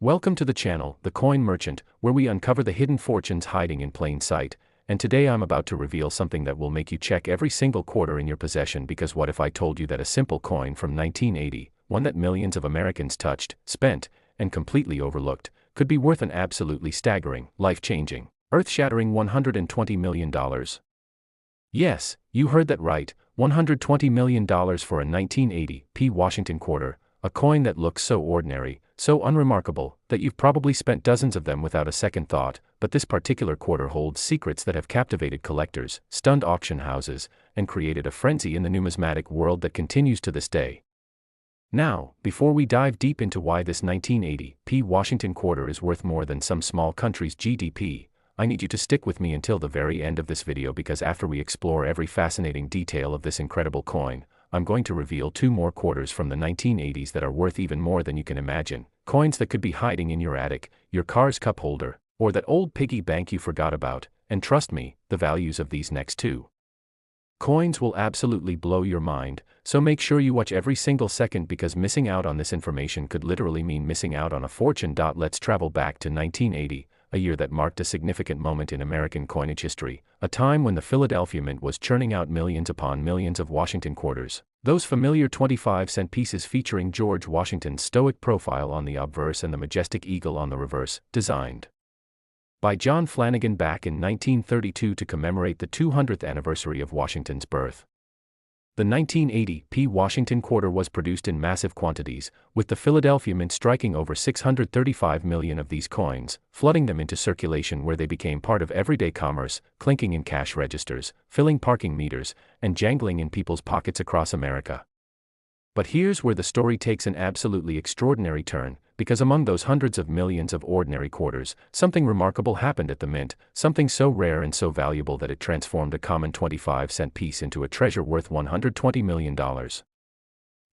Welcome to the channel, The Coin Merchant, where we uncover the hidden fortunes hiding in plain sight. And today I'm about to reveal something that will make you check every single quarter in your possession, because what if I told you that a simple coin from 1980, one that millions of Americans touched, spent, and completely overlooked, could be worth an absolutely staggering, life-changing, earth-shattering $120 million. Yes, you heard that right, $120 million for a 1980 Washington quarter, a coin that looks so ordinary, so unremarkable, that you've probably spent dozens of them without a second thought. But this particular quarter holds secrets that have captivated collectors, stunned auction houses, and created a frenzy in the numismatic world that continues to this day. Now, before we dive deep into why this 1980 Washington quarter is worth more than some small country's GDP, I need you to stick with me until the very end of this video, because after we explore every fascinating detail of this incredible coin, I'm going to reveal two more quarters from the 1980s that are worth even more than you can imagine. Coins that could be hiding in your attic, your car's cup holder, or that old piggy bank you forgot about. And trust me, the values of these next two coins will absolutely blow your mind, so make sure you watch every single second, because missing out on this information could literally mean missing out on a fortune. Let's travel back to 1980, a year that marked a significant moment in American coinage history, a time when the Philadelphia Mint was churning out millions upon millions of Washington quarters. Those familiar 25-cent pieces featuring George Washington's stoic profile on the obverse and the majestic eagle on the reverse, designed by John Flanagan back in 1932 to commemorate the 200th anniversary of Washington's birth. The 1980 Washington quarter was produced in massive quantities, with the Philadelphia Mint striking over 635 million of these coins, flooding them into circulation, where they became part of everyday commerce, clinking in cash registers, filling parking meters, and jangling in people's pockets across America. But here's where the story takes an absolutely extraordinary turn, because among those hundreds of millions of ordinary quarters, something remarkable happened at the Mint, something so rare and so valuable that it transformed a common 25-cent piece into a treasure worth $120 million.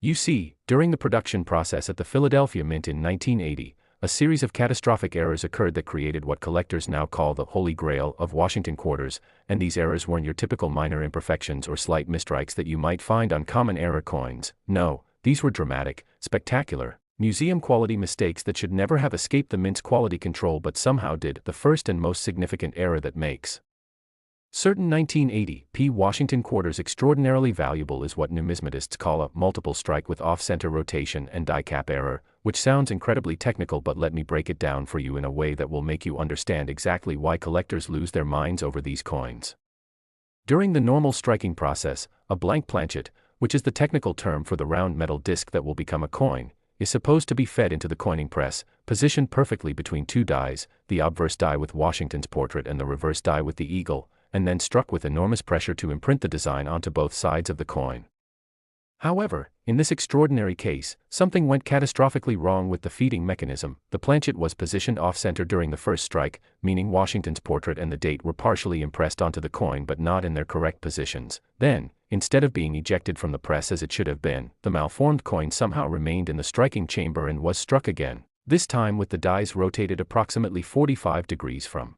You see, during the production process at the Philadelphia Mint in 1980, a series of catastrophic errors occurred that created what collectors now call the Holy Grail of Washington quarters, and these errors weren't your typical minor imperfections or slight misstrikes that you might find on common era coins. No, these were dramatic, spectacular, museum-quality mistakes that should never have escaped the Mint's quality control, but somehow did. The first and most significant error that makes certain 1980 Washington quarters extraordinarily valuable is what numismatists call a multiple strike with off-center rotation and die cap error, which sounds incredibly technical, but let me break it down for you in a way that will make you understand exactly why collectors lose their minds over these coins. During the normal striking process, a blank planchet, which is the technical term for the round metal disc that will become a coin, is supposed to be fed into the coining press, positioned perfectly between two dies, the obverse die with Washington's portrait and the reverse die with the eagle, and then struck with enormous pressure to imprint the design onto both sides of the coin. However, in this extraordinary case, something went catastrophically wrong with the feeding mechanism. The planchet was positioned off-center during the first strike, meaning Washington's portrait and the date were partially impressed onto the coin but not in their correct positions. Then, instead of being ejected from the press as it should have been, the malformed coin somehow remained in the striking chamber and was struck again, this time with the dies rotated approximately 45 degrees from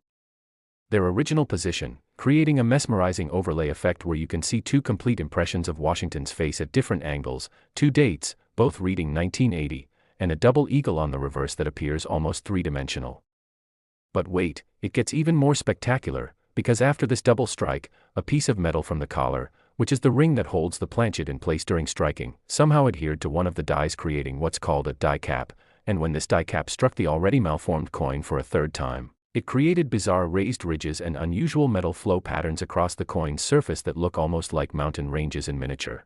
their original position, creating a mesmerizing overlay effect where you can see two complete impressions of Washington's face at different angles, two dates, both reading 1980, and a double eagle on the reverse that appears almost three-dimensional. But wait, it gets even more spectacular, because after this double strike, a piece of metal from the collar, which is the ring that holds the planchet in place during striking, somehow adhered to one of the dies, creating what's called a die cap, and when this die cap struck the already malformed coin for a third time, it created bizarre raised ridges and unusual metal flow patterns across the coin's surface that look almost like mountain ranges in miniature.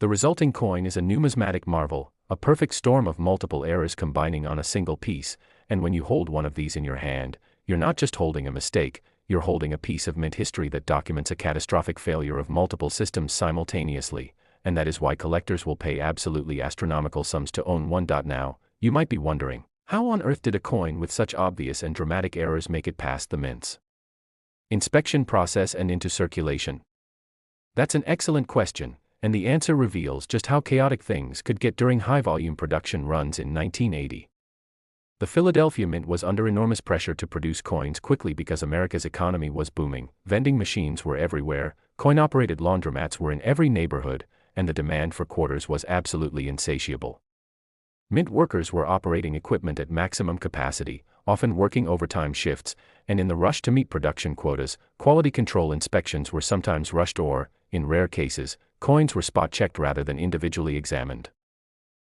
The resulting coin is a numismatic marvel, a perfect storm of multiple errors combining on a single piece, and when you hold one of these in your hand, you're not just holding a mistake, you're holding a piece of Mint history that documents a catastrophic failure of multiple systems simultaneously, and that is why collectors will pay absolutely astronomical sums to own one. Now, you might be wondering, how on earth did a coin with such obvious and dramatic errors make it past the Mint's inspection process and into circulation? That's an excellent question, and the answer reveals just how chaotic things could get during high-volume production runs in 1980. The Philadelphia Mint was under enormous pressure to produce coins quickly because America's economy was booming, vending machines were everywhere, coin-operated laundromats were in every neighborhood, and the demand for quarters was absolutely insatiable. Mint workers were operating equipment at maximum capacity, often working overtime shifts, and in the rush to meet production quotas, quality control inspections were sometimes rushed or, in rare cases, coins were spot-checked rather than individually examined.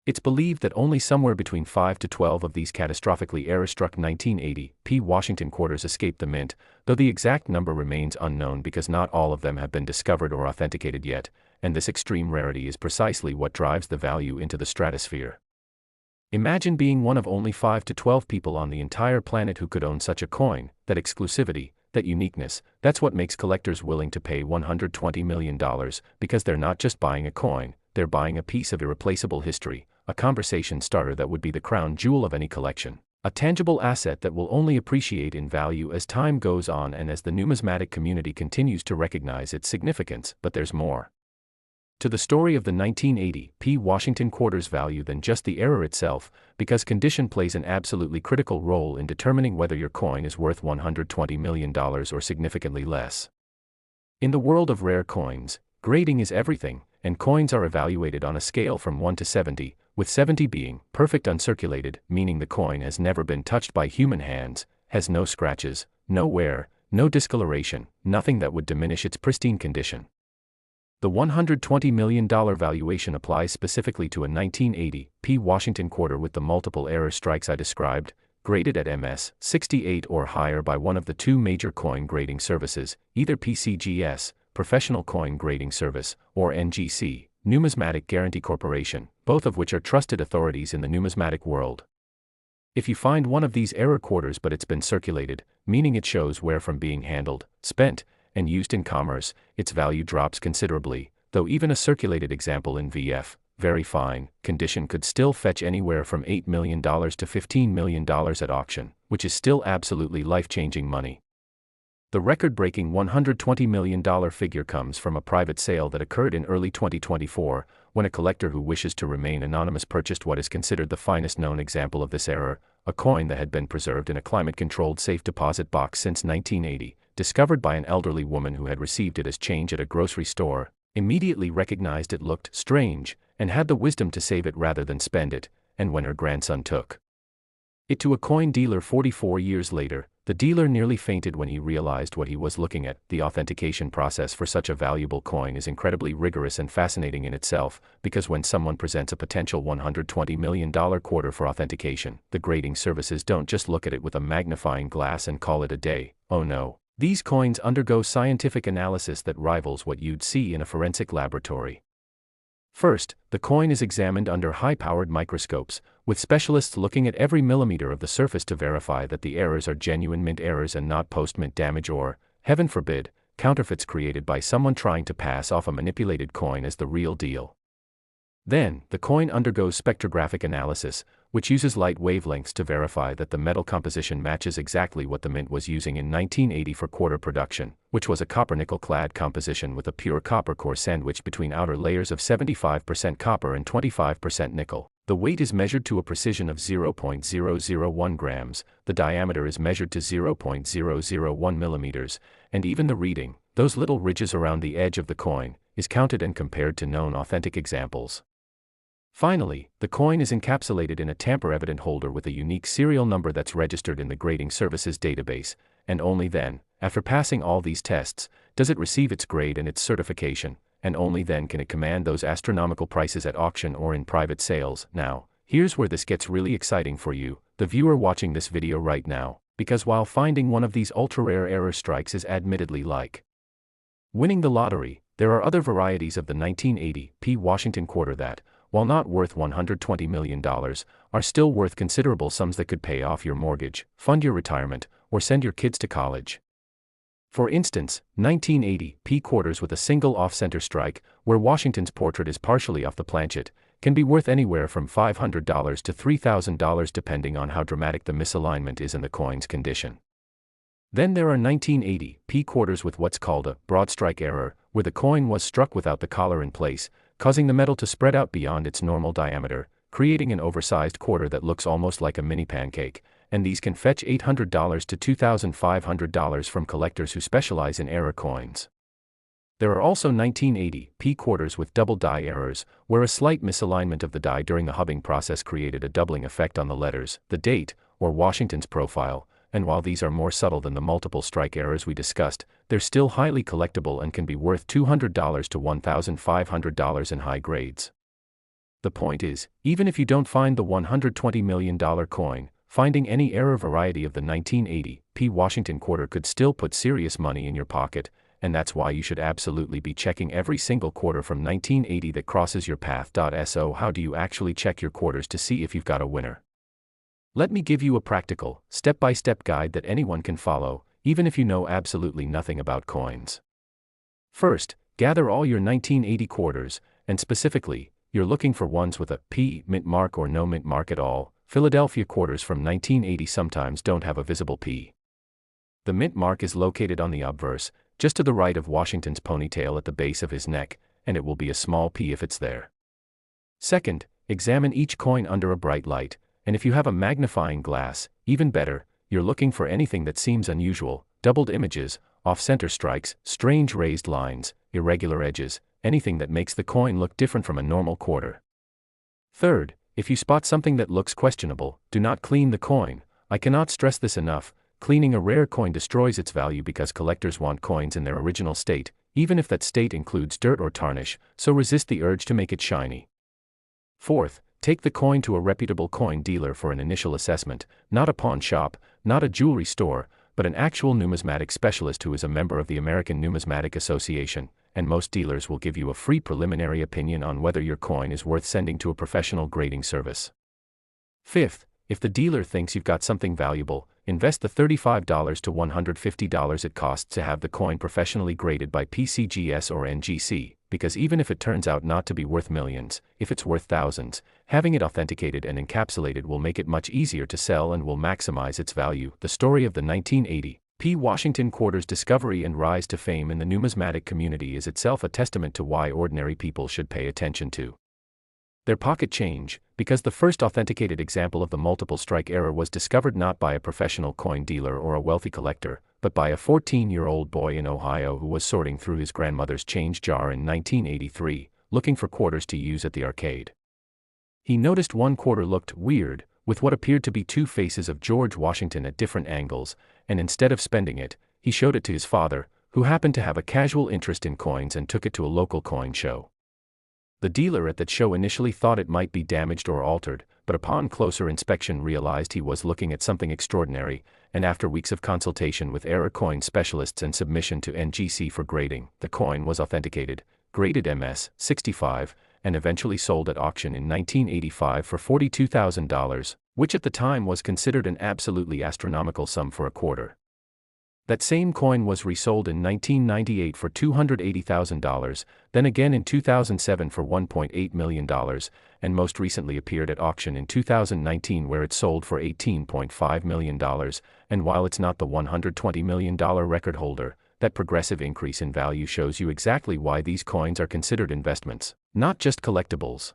It's believed that only somewhere between 5 to 12 of these catastrophically error-struck 1980 P. Washington quarters escaped the mint, though the exact number remains unknown because not all of them have been discovered or authenticated yet, and this extreme rarity is precisely what drives the value into the stratosphere. Imagine being one of only 5 to 12 people on the entire planet who could own such a coin. That exclusivity, that uniqueness, that's what makes collectors willing to pay $120 million, because they're not just buying a coin, they're buying a piece of irreplaceable history, a conversation starter that would be the crown jewel of any collection, a tangible asset that will only appreciate in value as time goes on and as the numismatic community continues to recognize its significance. But there's more to the story of the 1980 P. Washington quarters value than just the error itself, because condition plays an absolutely critical role in determining whether your coin is worth $120 million or significantly less. In the world of rare coins, grading is everything, and coins are evaluated on a scale from 1 to 70, with 70 being perfect uncirculated, meaning the coin has never been touched by human hands, has no scratches, no wear, no discoloration, nothing that would diminish its pristine condition. The $120 million valuation applies specifically to a 1980 P. Washington quarter with the multiple error strikes I described, graded at MS 68 or higher by one of the two major coin grading services, either PCGS, Professional Coin Grading Service, or NGC, Numismatic Guarantee Corporation, both of which are trusted authorities in the numismatic world. If you find one of these error quarters but it's been circulated, meaning it shows wear from being handled, spent, and used in commerce, its value drops considerably, though even a circulated example in VF, very fine, condition could still fetch anywhere from $8 million to $15 million at auction, which is still absolutely life-changing money. The record-breaking $120 million figure comes from a private sale that occurred in early 2024, when a collector who wishes to remain anonymous purchased what is considered the finest known example of this error, a coin that had been preserved in a climate-controlled safe deposit box since 1980, discovered by an elderly woman who had received it as change at a grocery store, immediately recognized it looked strange, and had the wisdom to save it rather than spend it, and when her grandson took it to a coin dealer 44 years later, the dealer nearly fainted when he realized what he was looking at. The authentication process for such a valuable coin is incredibly rigorous and fascinating in itself, because when someone presents a potential $120 million quarter for authentication, the grading services don't just look at it with a magnifying glass and call it a day. Oh no. These coins undergo scientific analysis that rivals what you'd see in a forensic laboratory. First, the coin is examined under high-powered microscopes, with specialists looking at every millimeter of the surface to verify that the errors are genuine mint errors and not post-mint damage or, heaven forbid, counterfeits created by someone trying to pass off a manipulated coin as the real deal. Then, the coin undergoes spectrographic analysis, which uses light wavelengths to verify that the metal composition matches exactly what the mint was using in 1980 for quarter production, which was a copper-nickel clad composition with a pure copper core sandwiched between outer layers of 75% copper and 25% nickel. The weight is measured to a precision of 0.001 grams, the diameter is measured to 0.001 millimeters, and even the reading, those little ridges around the edge of the coin, is counted and compared to known authentic examples. Finally, the coin is encapsulated in a tamper-evident holder with a unique serial number that's registered in the grading services database, and only then, after passing all these tests, does it receive its grade and its certification, and only then can it command those astronomical prices at auction or in private sales. Now, here's where this gets really exciting for you, the viewer watching this video right now, because while finding one of these ultra-rare error strikes is admittedly like winning the lottery, there are other varieties of the 1980 P. Washington quarter that, while not worth $120 million, are still worth considerable sums that could pay off your mortgage, fund your retirement, or send your kids to college. For instance, 1980 P quarters with a single off-center strike, where Washington's portrait is partially off the planchet, can be worth anywhere from $500 to $3,000 depending on how dramatic the misalignment is and the coin's condition. Then there are 1980 P quarters with what's called a broadstrike error, where the coin was struck without the collar in place, causing the metal to spread out beyond its normal diameter, creating an oversized quarter that looks almost like a mini pancake, and these can fetch $800 to $2,500 from collectors who specialize in error coins. There are also 1980 P quarters with double die errors, where a slight misalignment of the die during the hubbing process created a doubling effect on the letters, the date, or Washington's profile, and while these are more subtle than the multiple strike errors we discussed, they're still highly collectible and can be worth $200 to $1,500 in high grades. The point is, even if you don't find the $120 million coin, finding any error variety of the 1980 P Washington quarter could still put serious money in your pocket, and that's why you should absolutely be checking every single quarter from 1980 that crosses your path. So how do you actually check your quarters to see if you've got a winner? Let me give you a practical, step-by-step guide that anyone can follow, even if you know absolutely nothing about coins. First, gather all your 1980 quarters, and specifically, you're looking for ones with a P mint mark or no mint mark at all. Philadelphia quarters from 1980 sometimes don't have a visible P. The mint mark is located on the obverse, just to the right of Washington's ponytail at the base of his neck, and it will be a small P if it's there. Second, examine each coin under a bright light, and if you have a magnifying glass, even better, you're looking for anything that seems unusual: doubled images, off-center strikes, strange raised lines, irregular edges, anything that makes the coin look different from a normal quarter. Third, if you spot something that looks questionable, do not clean the coin. I cannot stress this enough. Cleaning a rare coin destroys its value because collectors want coins in their original state, even if that state includes dirt or tarnish, so resist the urge to make it shiny. Fourth, take the coin to a reputable coin dealer for an initial assessment, not a pawn shop, not a jewelry store, but an actual numismatic specialist who is a member of the American Numismatic Association, and most dealers will give you a free preliminary opinion on whether your coin is worth sending to a professional grading service. Fifth, if the dealer thinks you've got something valuable, invest the $35 to $150 it costs to have the coin professionally graded by PCGS or NGC, because even if it turns out not to be worth millions, if it's worth thousands, having it authenticated and encapsulated will make it much easier to sell and will maximize its value. The story of the 1980 P. Washington quarter's discovery and rise to fame in the numismatic community is itself a testament to why ordinary people should pay attention to their pocket change, because the first authenticated example of the multiple strike error was discovered not by a professional coin dealer or a wealthy collector, but by a 14-year-old boy in Ohio who was sorting through his grandmother's change jar in 1983, looking for quarters to use at the arcade. He noticed one quarter looked weird, with what appeared to be two faces of George Washington at different angles, and instead of spending it, he showed it to his father, who happened to have a casual interest in coins and took it to a local coin show. The dealer at that show initially thought it might be damaged or altered, but upon closer inspection realized he was looking at something extraordinary, and after weeks of consultation with error coin specialists and submission to NGC for grading, the coin was authenticated, graded MS-65, and eventually sold at auction in 1985 for $42,000, which at the time was considered an absolutely astronomical sum for a quarter. That same coin was resold in 1998 for $280,000, then again in 2007 for $1.8 million, and most recently appeared at auction in 2019 where it sold for $18.5 million, and while it's not the $120 million record holder, that progressive increase in value shows you exactly why these coins are considered investments, not just collectibles.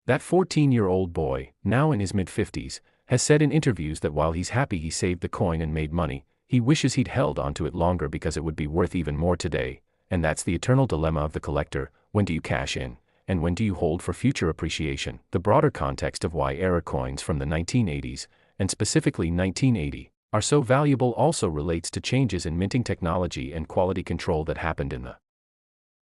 That 14-year-old boy, now in his mid-50s, has said in interviews that while he's happy he saved the coin and made money, he wishes he'd held onto it longer because it would be worth even more today, and that's the eternal dilemma of the collector: when do you cash in, and when do you hold for future appreciation? The broader context of why error coins from the 1980s, and specifically 1980, are so valuable also relates to changes in minting technology and quality control that happened in the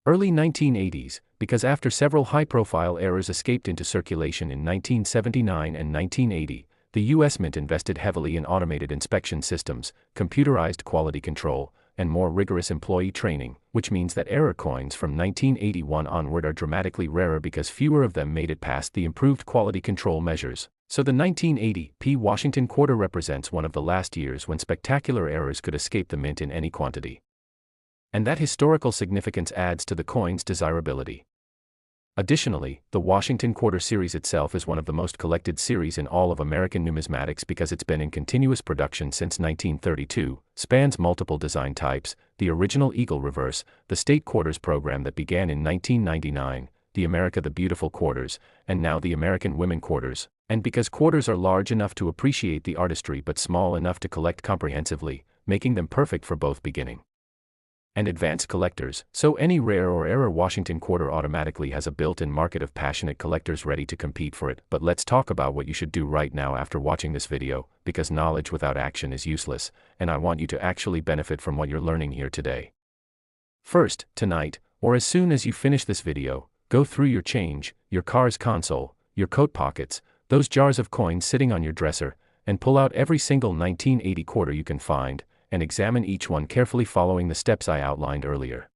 early 1980s, because after several high-profile errors escaped into circulation in 1979 and 1980, the U.S. Mint invested heavily in automated inspection systems, computerized quality control, and more rigorous employee training, which means that error coins from 1981 onward are dramatically rarer because fewer of them made it past the improved quality control measures. So the 1980 P. Washington quarter represents one of the last years when spectacular errors could escape the mint in any quantity. And that historical significance adds to the coin's desirability. Additionally, the Washington Quarter series itself is one of the most collected series in all of American numismatics because it's been in continuous production since 1932, spans multiple design types, the original Eagle Reverse, the State Quarters program that began in 1999, the America the Beautiful Quarters, and now the American Women Quarters, and because quarters are large enough to appreciate the artistry but small enough to collect comprehensively, making them perfect for both beginning and advanced collectors, so any rare or error Washington quarter automatically has a built-in market of passionate collectors ready to compete for it. But let's talk about what you should do right now after watching this video, because knowledge without action is useless, and I want you to actually benefit from what you're learning here today. First, tonight, or as soon as you finish this video, go through your change, your car's console, your coat pockets, those jars of coins sitting on your dresser, and pull out every single 1980 quarter you can find, and examine each one carefully following the steps I outlined earlier.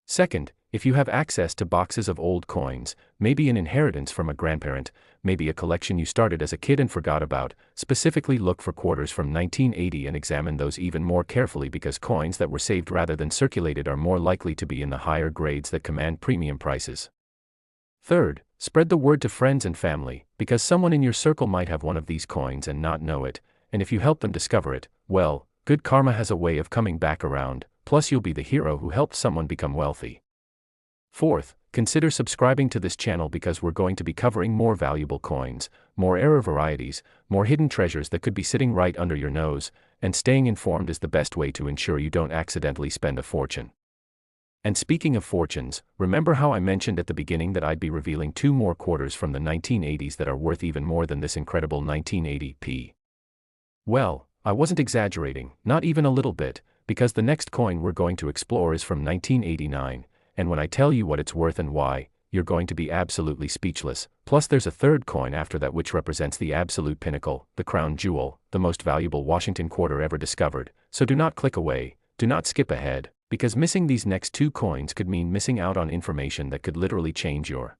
Second, if you have access to boxes of old coins, maybe an inheritance from a grandparent, maybe a collection you started as a kid and forgot about, specifically look for quarters from 1980 and examine those even more carefully, because coins that were saved rather than circulated are more likely to be in the higher grades that command premium prices. Third, spread the word to friends and family, because someone in your circle might have one of these coins and not know it, and if you help them discover it, well, good karma has a way of coming back around, plus you'll be the hero who helped someone become wealthy. Fourth, consider subscribing to this channel, because we're going to be covering more valuable coins, more error varieties, more hidden treasures that could be sitting right under your nose, and staying informed is the best way to ensure you don't accidentally spend a fortune. And speaking of fortunes, remember how I mentioned at the beginning that I'd be revealing 2 more quarters from the 1980s that are worth even more than this incredible 1980p? Well, I wasn't exaggerating, not even a little bit, because the next coin we're going to explore is from 1989, and when I tell you what it's worth and why, you're going to be absolutely speechless. Plus there's a third coin after that which represents the absolute pinnacle, the crown jewel, the most valuable Washington quarter ever discovered, so do not click away, do not skip ahead, because missing these next 2 coins could mean missing out on information that could literally change your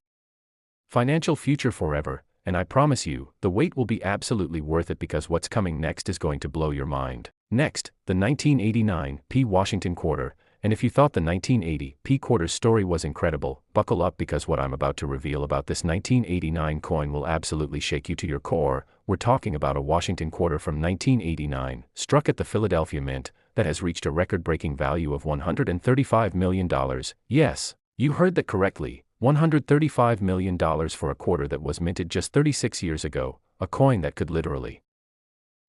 financial future forever, and I promise you, the wait will be absolutely worth it, because what's coming next is going to blow your mind. Next, the 1989p Washington quarter, and if you thought the 1980p quarter's story was incredible, buckle up, because what I'm about to reveal about this 1989 coin will absolutely shake you to your core. We're talking about a Washington quarter from 1989, struck at the Philadelphia Mint, that has reached a record-breaking value of $135 million. Yes, you heard that correctly, $135 million for a quarter that was minted just 36 years ago, a coin that could literally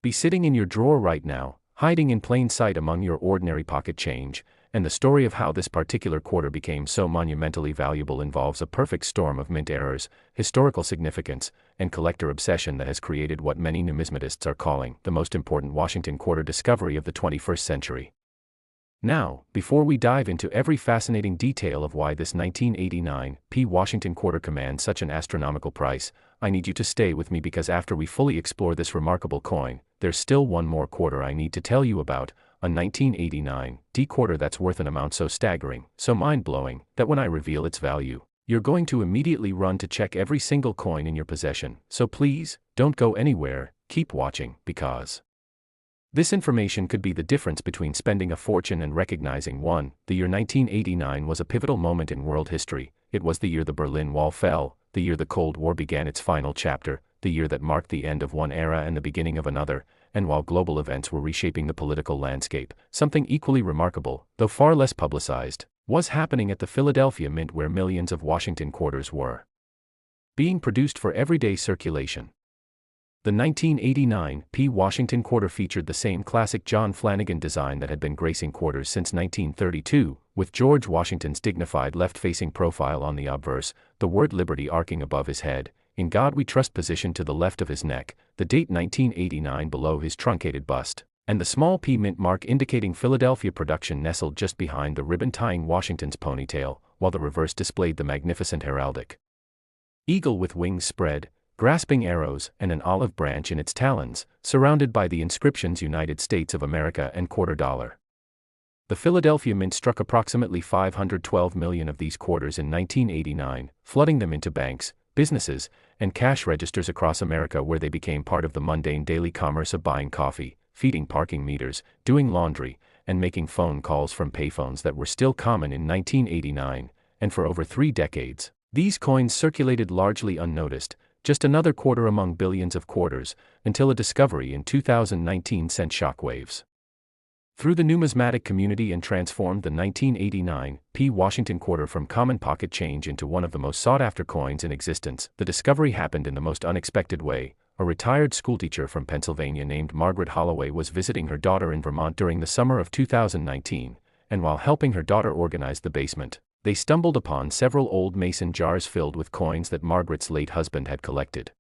be sitting in your drawer right now, hiding in plain sight among your ordinary pocket change. And the story of how this particular quarter became so monumentally valuable involves a perfect storm of mint errors, historical significance, and collector obsession that has created what many numismatists are calling the most important Washington quarter discovery of the 21st century. Now, before we dive into every fascinating detail of why this 1989p Washington quarter commands such an astronomical price, I need you to stay with me, because after we fully explore this remarkable coin, there's still one more quarter I need to tell you about, a 1989d quarter that's worth an amount so staggering, so mind-blowing, that when I reveal its value, you're going to immediately run to check every single coin in your possession. So please, don't go anywhere, keep watching, because this information could be the difference between spending a fortune and recognizing one. The year 1989 was a pivotal moment in world history. It was the year the Berlin Wall fell, the year the Cold War began its final chapter, the year that marked the end of one era and the beginning of another. And while global events were reshaping the political landscape, something equally remarkable, though far less publicized, was happening at the Philadelphia Mint, where millions of Washington quarters were being produced for everyday circulation. The 1989p Washington quarter featured the same classic John Flanagan design that had been gracing quarters since 1932, with George Washington's dignified left-facing profile on the obverse, the word Liberty arcing above his head, "In God We Trust" positioned to the left of his neck, the date 1989 below his truncated bust, and the small P mint mark indicating Philadelphia production nestled just behind the ribbon tying Washington's ponytail, while the reverse displayed the magnificent heraldic eagle with wings spread, grasping arrows and an olive branch in its talons, surrounded by the inscriptions United States of America and quarter dollar. The Philadelphia Mint struck approximately 512 million of these quarters in 1989, flooding them into banks, businesses, and cash registers across America, where they became part of the mundane daily commerce of buying coffee, feeding parking meters, doing laundry, and making phone calls from payphones that were still common in 1989, and for over 3 decades. These coins circulated largely unnoticed, just another quarter among billions of quarters, until a discovery in 2019 sent shockwaves through the numismatic community and transformed the 1989p Washington quarter from common pocket change into one of the most sought-after coins in existence. The discovery happened in the most unexpected way. A retired schoolteacher from Pennsylvania named Margaret Holloway was visiting her daughter in Vermont during the summer of 2019, and while helping her daughter organize the basement, they stumbled upon several old mason jars filled with coins that Margaret's late husband had collected.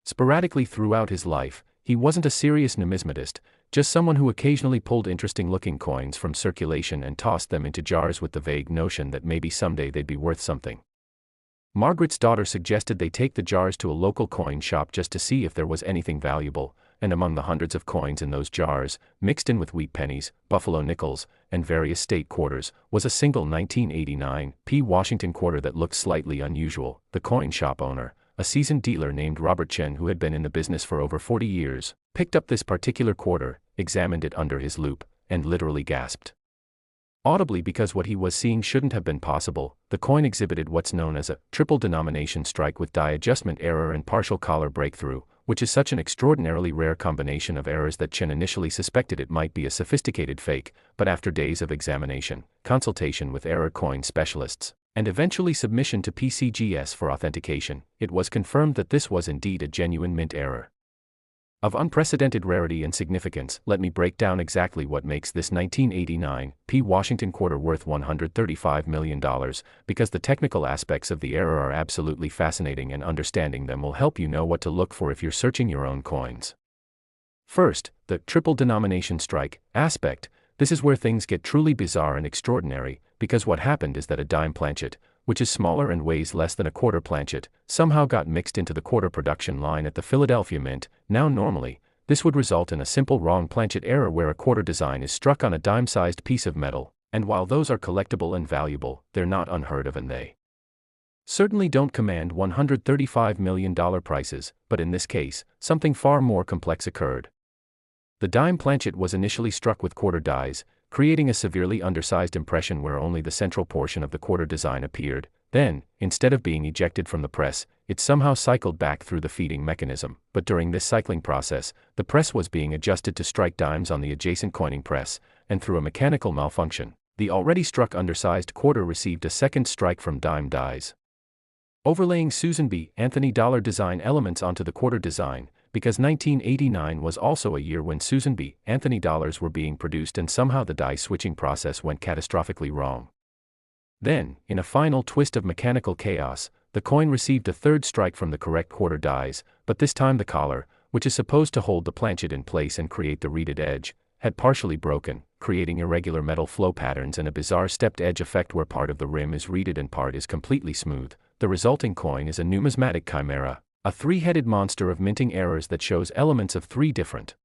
Sporadically throughout his life, he wasn't a serious numismatist, just someone who occasionally pulled interesting-looking coins from circulation and tossed them into jars with the vague notion that maybe someday they'd be worth something. Margaret's daughter suggested they take the jars to a local coin shop just to see if there was anything valuable, and among the hundreds of coins in those jars, mixed in with wheat pennies, buffalo nickels, and various state quarters, was a single 1989 Washington quarter that looked slightly unusual. The coin shop owner, a seasoned dealer named Robert Chen who had been in the business for over 40 years, picked up this particular quarter, examined it under his loupe, and literally gasped audibly because what he was seeing shouldn't have been possible. The coin exhibited what's known as a triple denomination strike with die adjustment error and partial collar breakthrough, which is such an extraordinarily rare combination of errors that Chen initially suspected it might be a sophisticated fake, but after days of examination, consultation with error coin specialists, and eventually submission to PCGS for authentication, it was confirmed that this was indeed a genuine mint error. Of unprecedented rarity and significance, let me break down exactly what makes this 1989 Washington quarter worth $135 million, because the technical aspects of the error are absolutely fascinating and understanding them will help you know what to look for if you're searching your own coins. First, the triple denomination strike aspect. This is where things get truly bizarre and extraordinary, because what happened is that a dime planchet, which is smaller and weighs less than a quarter planchet, somehow got mixed into the quarter production line at the Philadelphia Mint. Now normally, this would result in a simple wrong planchet error where a quarter design is struck on a dime-sized piece of metal, and while those are collectible and valuable, they're not unheard of and they certainly don't command $135 million prices, but in this case, something far more complex occurred. The dime planchet was initially struck with quarter dies, creating a severely undersized impression where only the central portion of the quarter design appeared. Then, instead of being ejected from the press, it somehow cycled back through the feeding mechanism, but during this cycling process, the press was being adjusted to strike dimes on the adjacent coining press, and through a mechanical malfunction, the already struck undersized quarter received a second strike from dime dies. Overlaying Susan B. Anthony dollar design elements onto the quarter design, because 1989 was also a year when Susan B. Anthony dollars were being produced and somehow the die switching process went catastrophically wrong. Then, in a final twist of mechanical chaos, the coin received a third strike from the correct quarter dies, but this time the collar, which is supposed to hold the planchet in place and create the reeded edge, had partially broken, creating irregular metal flow patterns and a bizarre stepped edge effect where part of the rim is reeded and part is completely smooth. The resulting coin is a numismatic chimera, a three-headed monster of minting errors that shows elements of three different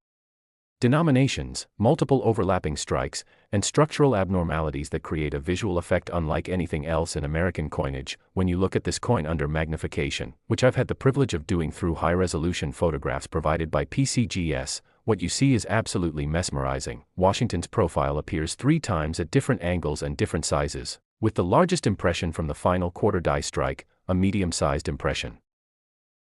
denominations, multiple overlapping strikes, and structural abnormalities that create a visual effect unlike anything else in American coinage. When you look at this coin under magnification, which I've had the privilege of doing through high-resolution photographs provided by PCGS, what you see is absolutely mesmerizing. Washington's profile appears 3 times at different angles and different sizes, with the largest impression from the final quarter die strike, a medium-sized impression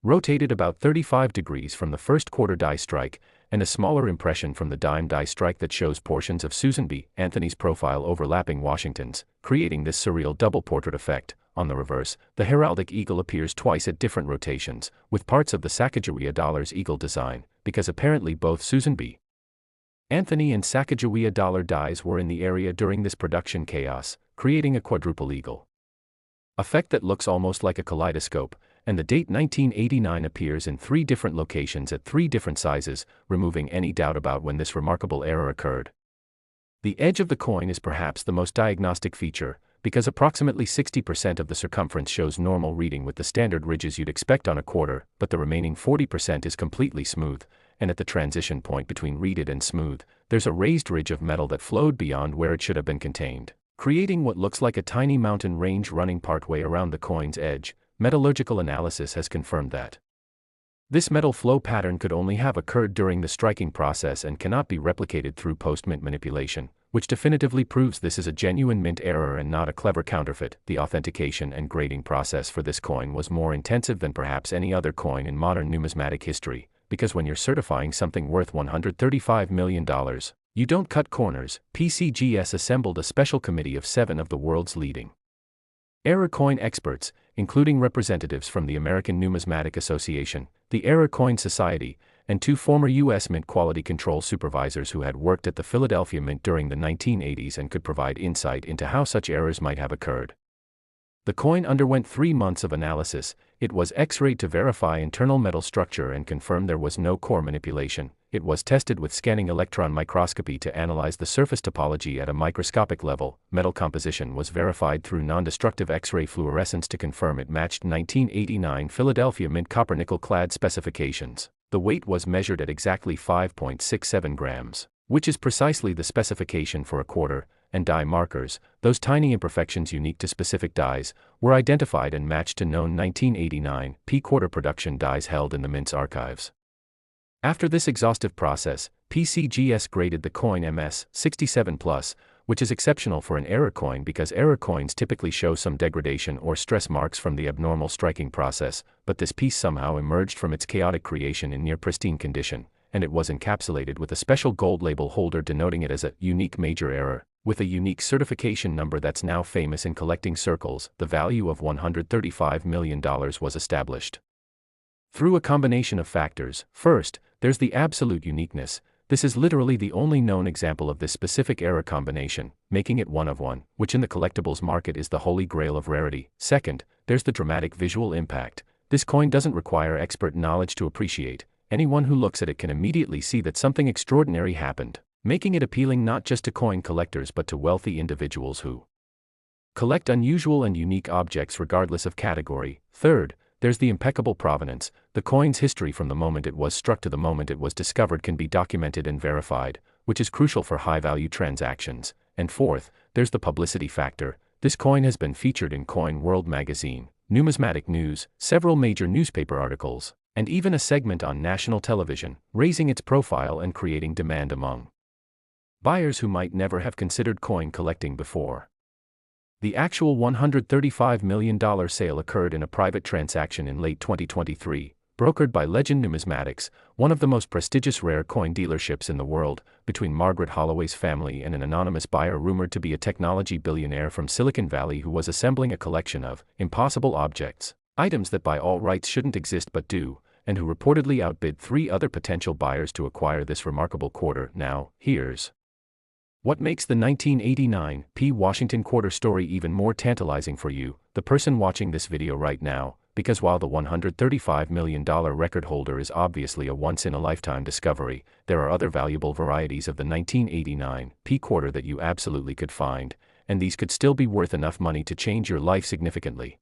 rotated about 35 degrees from the first quarter die strike, and a smaller impression from the dime die strike that shows portions of Susan B. Anthony's profile overlapping Washington's, creating this surreal double portrait effect. On the reverse, the heraldic eagle appears twice at different rotations, with parts of the Sacagawea dollar's eagle design, because apparently both Susan B. Anthony and Sacagawea dollar dies were in the area during this production chaos, creating a quadruple eagle effect that looks almost like a kaleidoscope, and the date 1989 appears in 3 different locations at 3 different sizes, removing any doubt about when this remarkable error occurred. The edge of the coin is perhaps the most diagnostic feature, because approximately 60% of the circumference shows normal reading with the standard ridges you'd expect on a quarter, but the remaining 40% is completely smooth, and at the transition point between reeded and smooth, there's a raised ridge of metal that flowed beyond where it should have been contained, creating what looks like a tiny mountain range running partway around the coin's edge. Metallurgical analysis has confirmed that this metal flow pattern could only have occurred during the striking process and cannot be replicated through post-mint manipulation, which definitively proves this is a genuine mint error and not a clever counterfeit. The authentication and grading process for this coin was more intensive than perhaps any other coin in modern numismatic history, because when you're certifying something worth $135 million, you don't cut corners. PCGS assembled a special committee of 7 of the world's leading error coin experts, including representatives from the American Numismatic Association, the Error Coin Society, and 2 former U.S. Mint quality control supervisors who had worked at the Philadelphia Mint during the 1980s and could provide insight into how such errors might have occurred. The coin underwent 3 months of analysis. It was X-rayed to verify internal metal structure and confirm there was no core manipulation. It was tested with scanning electron microscopy to analyze the surface topology at a microscopic level. Metal composition was verified through non-destructive X-ray fluorescence to confirm it matched 1989 Philadelphia Mint copper nickel clad specifications. The weight was measured at exactly 5.67 grams, which is precisely the specification for a quarter, and die markers, those tiny imperfections unique to specific dies, were identified and matched to known 1989 P-quarter production dies held in the Mint's archives. After this exhaustive process, PCGS graded the coin MS 67+, which is exceptional for an error coin because error coins typically show some degradation or stress marks from the abnormal striking process, but this piece somehow emerged from its chaotic creation in near pristine condition, and it was encapsulated with a special gold label holder denoting it as a unique major error. With a unique certification number that's now famous in collecting circles, the value of $135 million was established. Through a combination of factors. First, there's the absolute uniqueness. This is literally the only known example of this specific error combination, making it one of one, which in the collectibles market is the holy grail of rarity. Second, there's the dramatic visual impact. This coin doesn't require expert knowledge to appreciate. Anyone who looks at it can immediately see that something extraordinary happened, making it appealing not just to coin collectors but to wealthy individuals who collect unusual and unique objects regardless of category. Third, there's the impeccable provenance. The coin's history from the moment it was struck to the moment it was discovered can be documented and verified, which is crucial for high-value transactions. And fourth, there's the publicity factor. This coin has been featured in Coin World magazine, Numismatic News, several major newspaper articles, and even a segment on national television, raising its profile and creating demand among buyers who might never have considered coin collecting before. The actual $135 million sale occurred in a private transaction in late 2023, brokered by Legend Numismatics, one of the most prestigious rare coin dealerships in the world, between Margaret Holloway's family and an anonymous buyer rumored to be a technology billionaire from Silicon Valley who was assembling a collection of impossible objects, items that by all rights shouldn't exist but do, and who reportedly outbid 3 other potential buyers to acquire this remarkable quarter. Now, here's what makes the 1989 P. Washington quarter story even more tantalizing for you, the person watching this video right now, because while the $135 million record holder is obviously a once-in-a-lifetime discovery, there are other valuable varieties of the 1989 P quarter that you absolutely could find, and these could still be worth enough money to change your life significantly.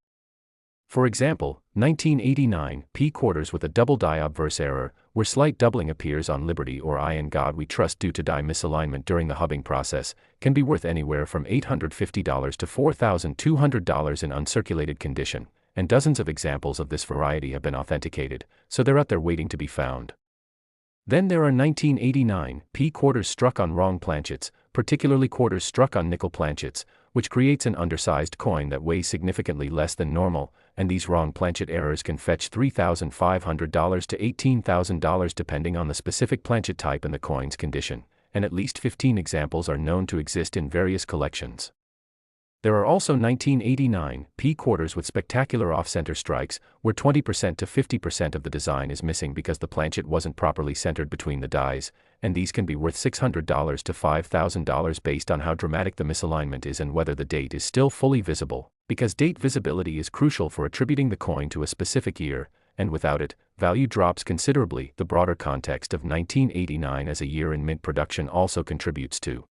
For example, 1989 P quarters with a double die obverse error, where slight doubling appears on Liberty or I in God We Trust due to die misalignment during the hubbing process, can be worth anywhere from $850 to $4,200 in uncirculated condition, and dozens of examples of this variety have been authenticated, so they're out there waiting to be found. Then there are 1989 P quarters struck on wrong planchets, particularly quarters struck on nickel planchets, which creates an undersized coin that weighs significantly less than normal, and these wrong planchet errors can fetch $3,500 to $18,000 depending on the specific planchet type and the coin's condition, and at least 15 examples are known to exist in various collections. There are also 1989 P quarters with spectacular off-center strikes, where 20% to 50% of the design is missing because the planchet wasn't properly centered between the dies, and these can be worth $600 to $5,000 based on how dramatic the misalignment is and whether the date is still fully visible, because date visibility is crucial for attributing the coin to a specific year, and without it, value drops considerably. The broader context of 1989 as a year in mint production also contributes to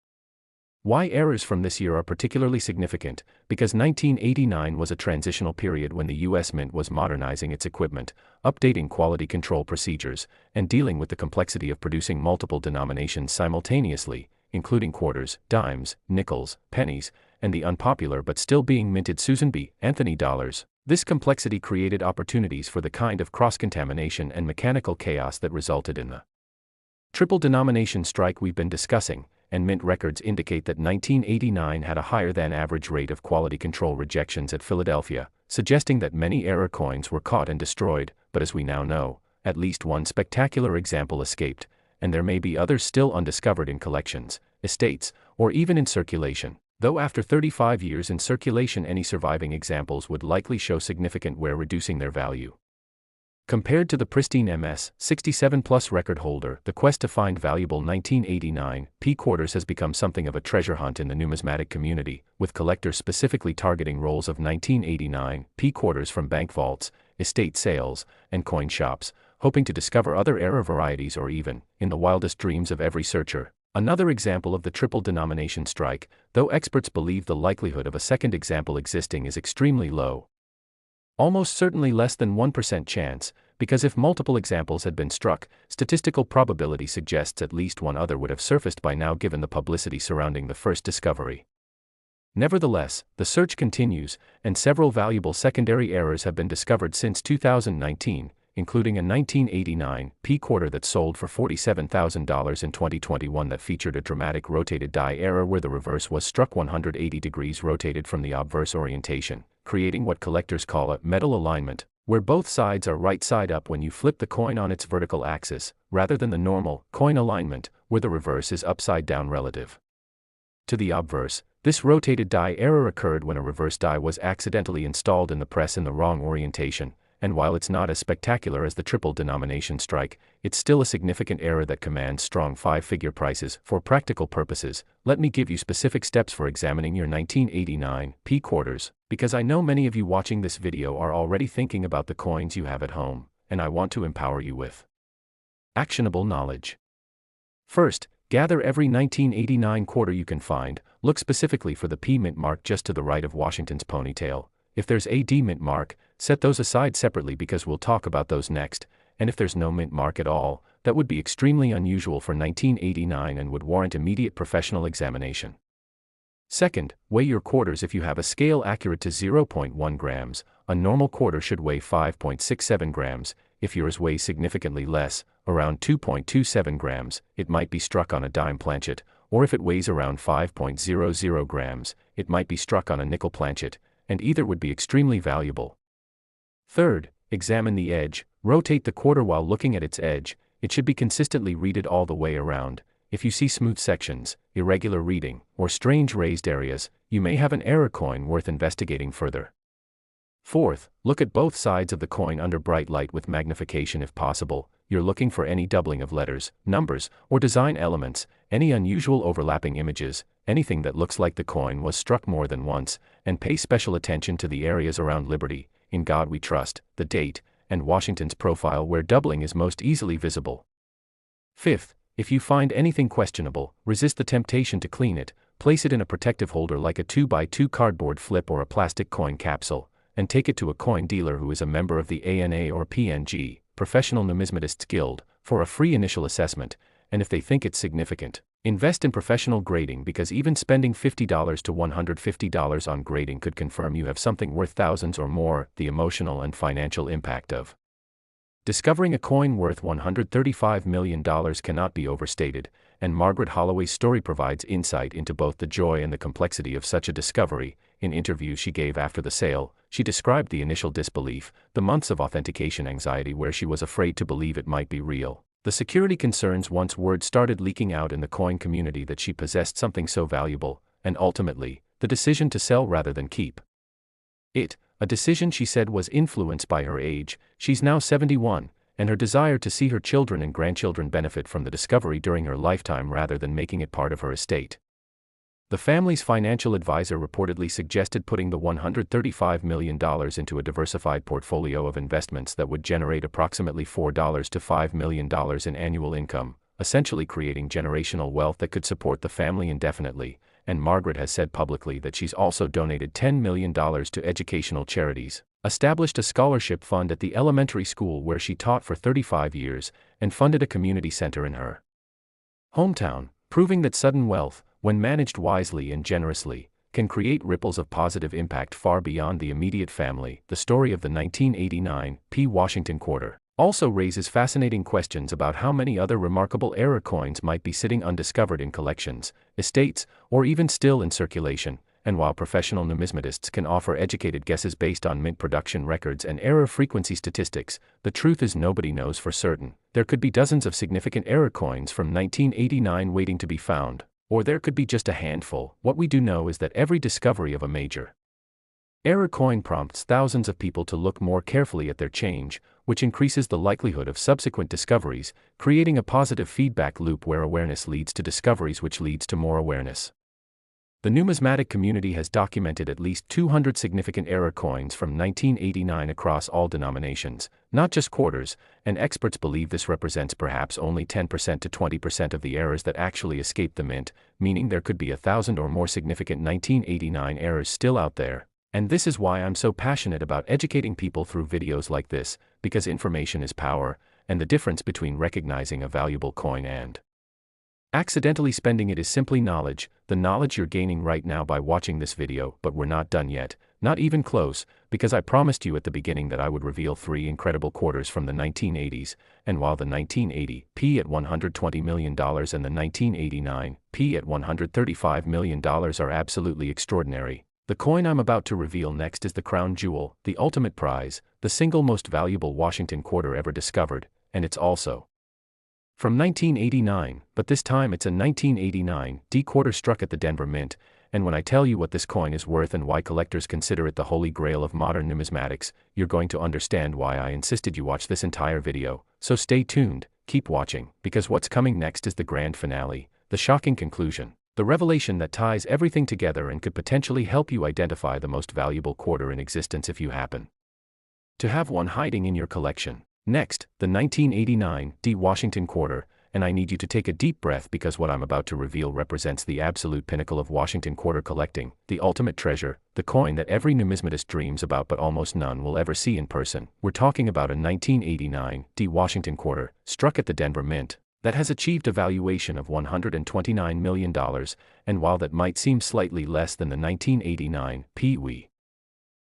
why errors from this year are particularly significant, because 1989 was a transitional period when the U.S. Mint was modernizing its equipment, updating quality control procedures, and dealing with the complexity of producing multiple denominations simultaneously, including quarters, dimes, nickels, pennies, and the unpopular but still being minted Susan B. Anthony dollars. This complexity created opportunities for the kind of cross-contamination and mechanical chaos that resulted in the triple denomination strike we've been discussing, and mint records indicate that 1989 had a higher than average rate of quality control rejections at Philadelphia, suggesting that many error coins were caught and destroyed, but as we now know, at least one spectacular example escaped, and there may be others still undiscovered in collections, estates, or even in circulation, though after 35 years in circulation any surviving examples would likely show significant wear, reducing their value. Compared to the pristine MS 67 plus record holder, the quest to find valuable 1989 P quarters has become something of a treasure hunt in the numismatic community, with collectors specifically targeting rolls of 1989 P quarters from bank vaults, estate sales, and coin shops, hoping to discover other era varieties or even, in the wildest dreams of every searcher, another example of the triple denomination strike, though experts believe the likelihood of a second example existing is extremely low. Almost certainly less than 1% chance, because if multiple examples had been struck, statistical probability suggests at least one other would have surfaced by now given the publicity surrounding the first discovery. Nevertheless, the search continues, and several valuable secondary errors have been discovered since 2019, including a 1989 P quarter that sold for $47,000 in 2021 that featured a dramatic rotated die error where the reverse was struck 180 degrees rotated from the obverse orientation, creating what collectors call a metal alignment, where both sides are right side up when you flip the coin on its vertical axis, rather than the normal coin alignment, where the reverse is upside down relative to the obverse. This rotated die error occurred when a reverse die was accidentally installed in the press in the wrong orientation, and while it's not as spectacular as the triple denomination strike, it's still a significant error that commands strong five-figure prices. For practical purposes, let me give you specific steps for examining your 1989 P quarters, because I know many of you watching this video are already thinking about the coins you have at home, and I want to empower you with actionable knowledge. First, gather every 1989 quarter you can find. Look specifically for the P mint mark just to the right of Washington's ponytail. If there's a D mint mark, set those aside separately because we'll talk about those next, and if there's no mint mark at all, that would be extremely unusual for 1989 and would warrant immediate professional examination. Second, weigh your quarters. If you have a scale accurate to 0.1 grams, a normal quarter should weigh 5.67 grams. If yours weighs significantly less, around 2.27 grams, it might be struck on a dime planchet, or if it weighs around 5.00 grams, it might be struck on a nickel planchet, and either would be extremely valuable. Third, examine the edge. Rotate the quarter while looking at its edge. It should be consistently reeded all the way around. If you see smooth sections, irregular reading, or strange raised areas, you may have an error coin worth investigating further. Fourth, look at both sides of the coin under bright light with magnification if possible. You're looking for any doubling of letters, numbers, or design elements, any unusual overlapping images, anything that looks like the coin was struck more than once, and pay special attention to the areas around Liberty, In God We Trust, the date, and Washington's profile where doubling is most easily visible. Fifth, if you find anything questionable, resist the temptation to clean it. Place it in a protective holder like a 2x2 cardboard flip or a plastic coin capsule, and take it to a coin dealer who is a member of the ANA or PNG, Professional Numismatists Guild, for a free initial assessment, and if they think it's significant, invest in professional grading because even spending $50 to $150 on grading could confirm you have something worth thousands or more. The emotional and financial impact of discovering a coin worth $135 million cannot be overstated, and Margaret Holloway's story provides insight into both the joy and the complexity of such a discovery. In interviews she gave after the sale, she described the initial disbelief, the months of authentication anxiety where she was afraid to believe it might be real, the security concerns once word started leaking out in the coin community that she possessed something so valuable, and ultimately, the decision to sell rather than keep it, a decision she said was influenced by her age. She's now 71, and her desire to see her children and grandchildren benefit from the discovery during her lifetime rather than making it part of her estate. The family's financial advisor reportedly suggested putting the $135 million into a diversified portfolio of investments that would generate approximately $4 to $5 million in annual income, essentially creating generational wealth that could support the family indefinitely. And Margaret has said publicly that she's also donated $10 million to educational charities, established a scholarship fund at the elementary school where she taught for 35 years, and funded a community center in her hometown, proving that sudden wealth, when managed wisely and generously, can create ripples of positive impact far beyond the immediate family. The story of the 1989 P. Washington quarter also raises fascinating questions about how many other remarkable era coins might be sitting undiscovered in collections, estates, or even still in circulation. And while professional numismatists can offer educated guesses based on mint production records and error frequency statistics, the truth is nobody knows for certain. There could be dozens of significant era coins from 1989 waiting to be found, or there could be just a handful. What we do know is that every discovery of a major Error coin prompts thousands of people to look more carefully at their change, which increases the likelihood of subsequent discoveries, creating a positive feedback loop where awareness leads to discoveries which leads to more awareness. The numismatic community has documented at least 200 significant error coins from 1989 across all denominations, not just quarters, and experts believe this represents perhaps only 10% to 20% of the errors that actually escape the mint, meaning there could be 1,000 or more significant 1989 errors still out there. And this is why I'm so passionate about educating people through videos like this, because information is power, and the difference between recognizing a valuable coin and accidentally spending it is simply knowledge, the knowledge you're gaining right now by watching this video. But we're not done yet, not even close, because I promised you at the beginning that I would reveal 3 incredible quarters from the 1980s, and while the 1980 P at $120 million and the 1989 P at $135 million are absolutely extraordinary, the coin I'm about to reveal next is the crown jewel, the ultimate prize, the single most valuable Washington quarter ever discovered, and it's also from 1989, but this time it's a 1989 D quarter struck at the Denver Mint, and when I tell you what this coin is worth and why collectors consider it the holy grail of modern numismatics, you're going to understand why I insisted you watch this entire video. So stay tuned, keep watching, because what's coming next is the grand finale, the shocking conclusion, the revelation that ties everything together and could potentially help you identify the most valuable quarter in existence if you happen to have one hiding in your collection. Next, the 1989 D Washington quarter, and I need you to take a deep breath because what I'm about to reveal represents the absolute pinnacle of Washington quarter collecting, the ultimate treasure, the coin that every numismatist dreams about but almost none will ever see in person. We're talking about a 1989 D Washington quarter, struck at the Denver Mint, that has achieved a valuation of $129 million, and while that might seem slightly less than the 1989 P we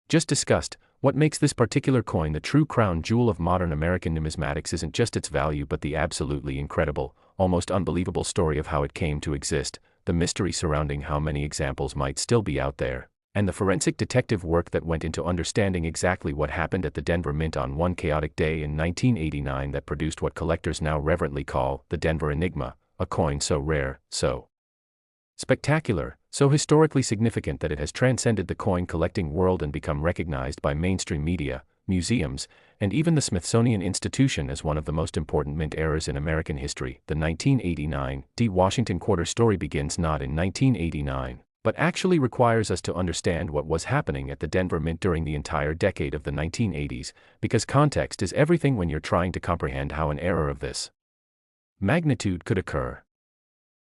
just discussed, what makes this particular coin the true crown jewel of modern American numismatics isn't just its value but the absolutely incredible, almost unbelievable story of how it came to exist, the mystery surrounding how many examples might still be out there, and the forensic detective work that went into understanding exactly what happened at the Denver Mint on one chaotic day in 1989 that produced what collectors now reverently call the Denver Enigma, a coin so rare, so spectacular, so historically significant that it has transcended the coin collecting world and become recognized by mainstream media, museums, and even the Smithsonian Institution as one of the most important mint errors in American history. The 1989 D Washington quarter story begins not in 1989, but actually requires us to understand what was happening at the Denver Mint during the entire decade of the 1980s, because context is everything when you're trying to comprehend how an error of this magnitude could occur.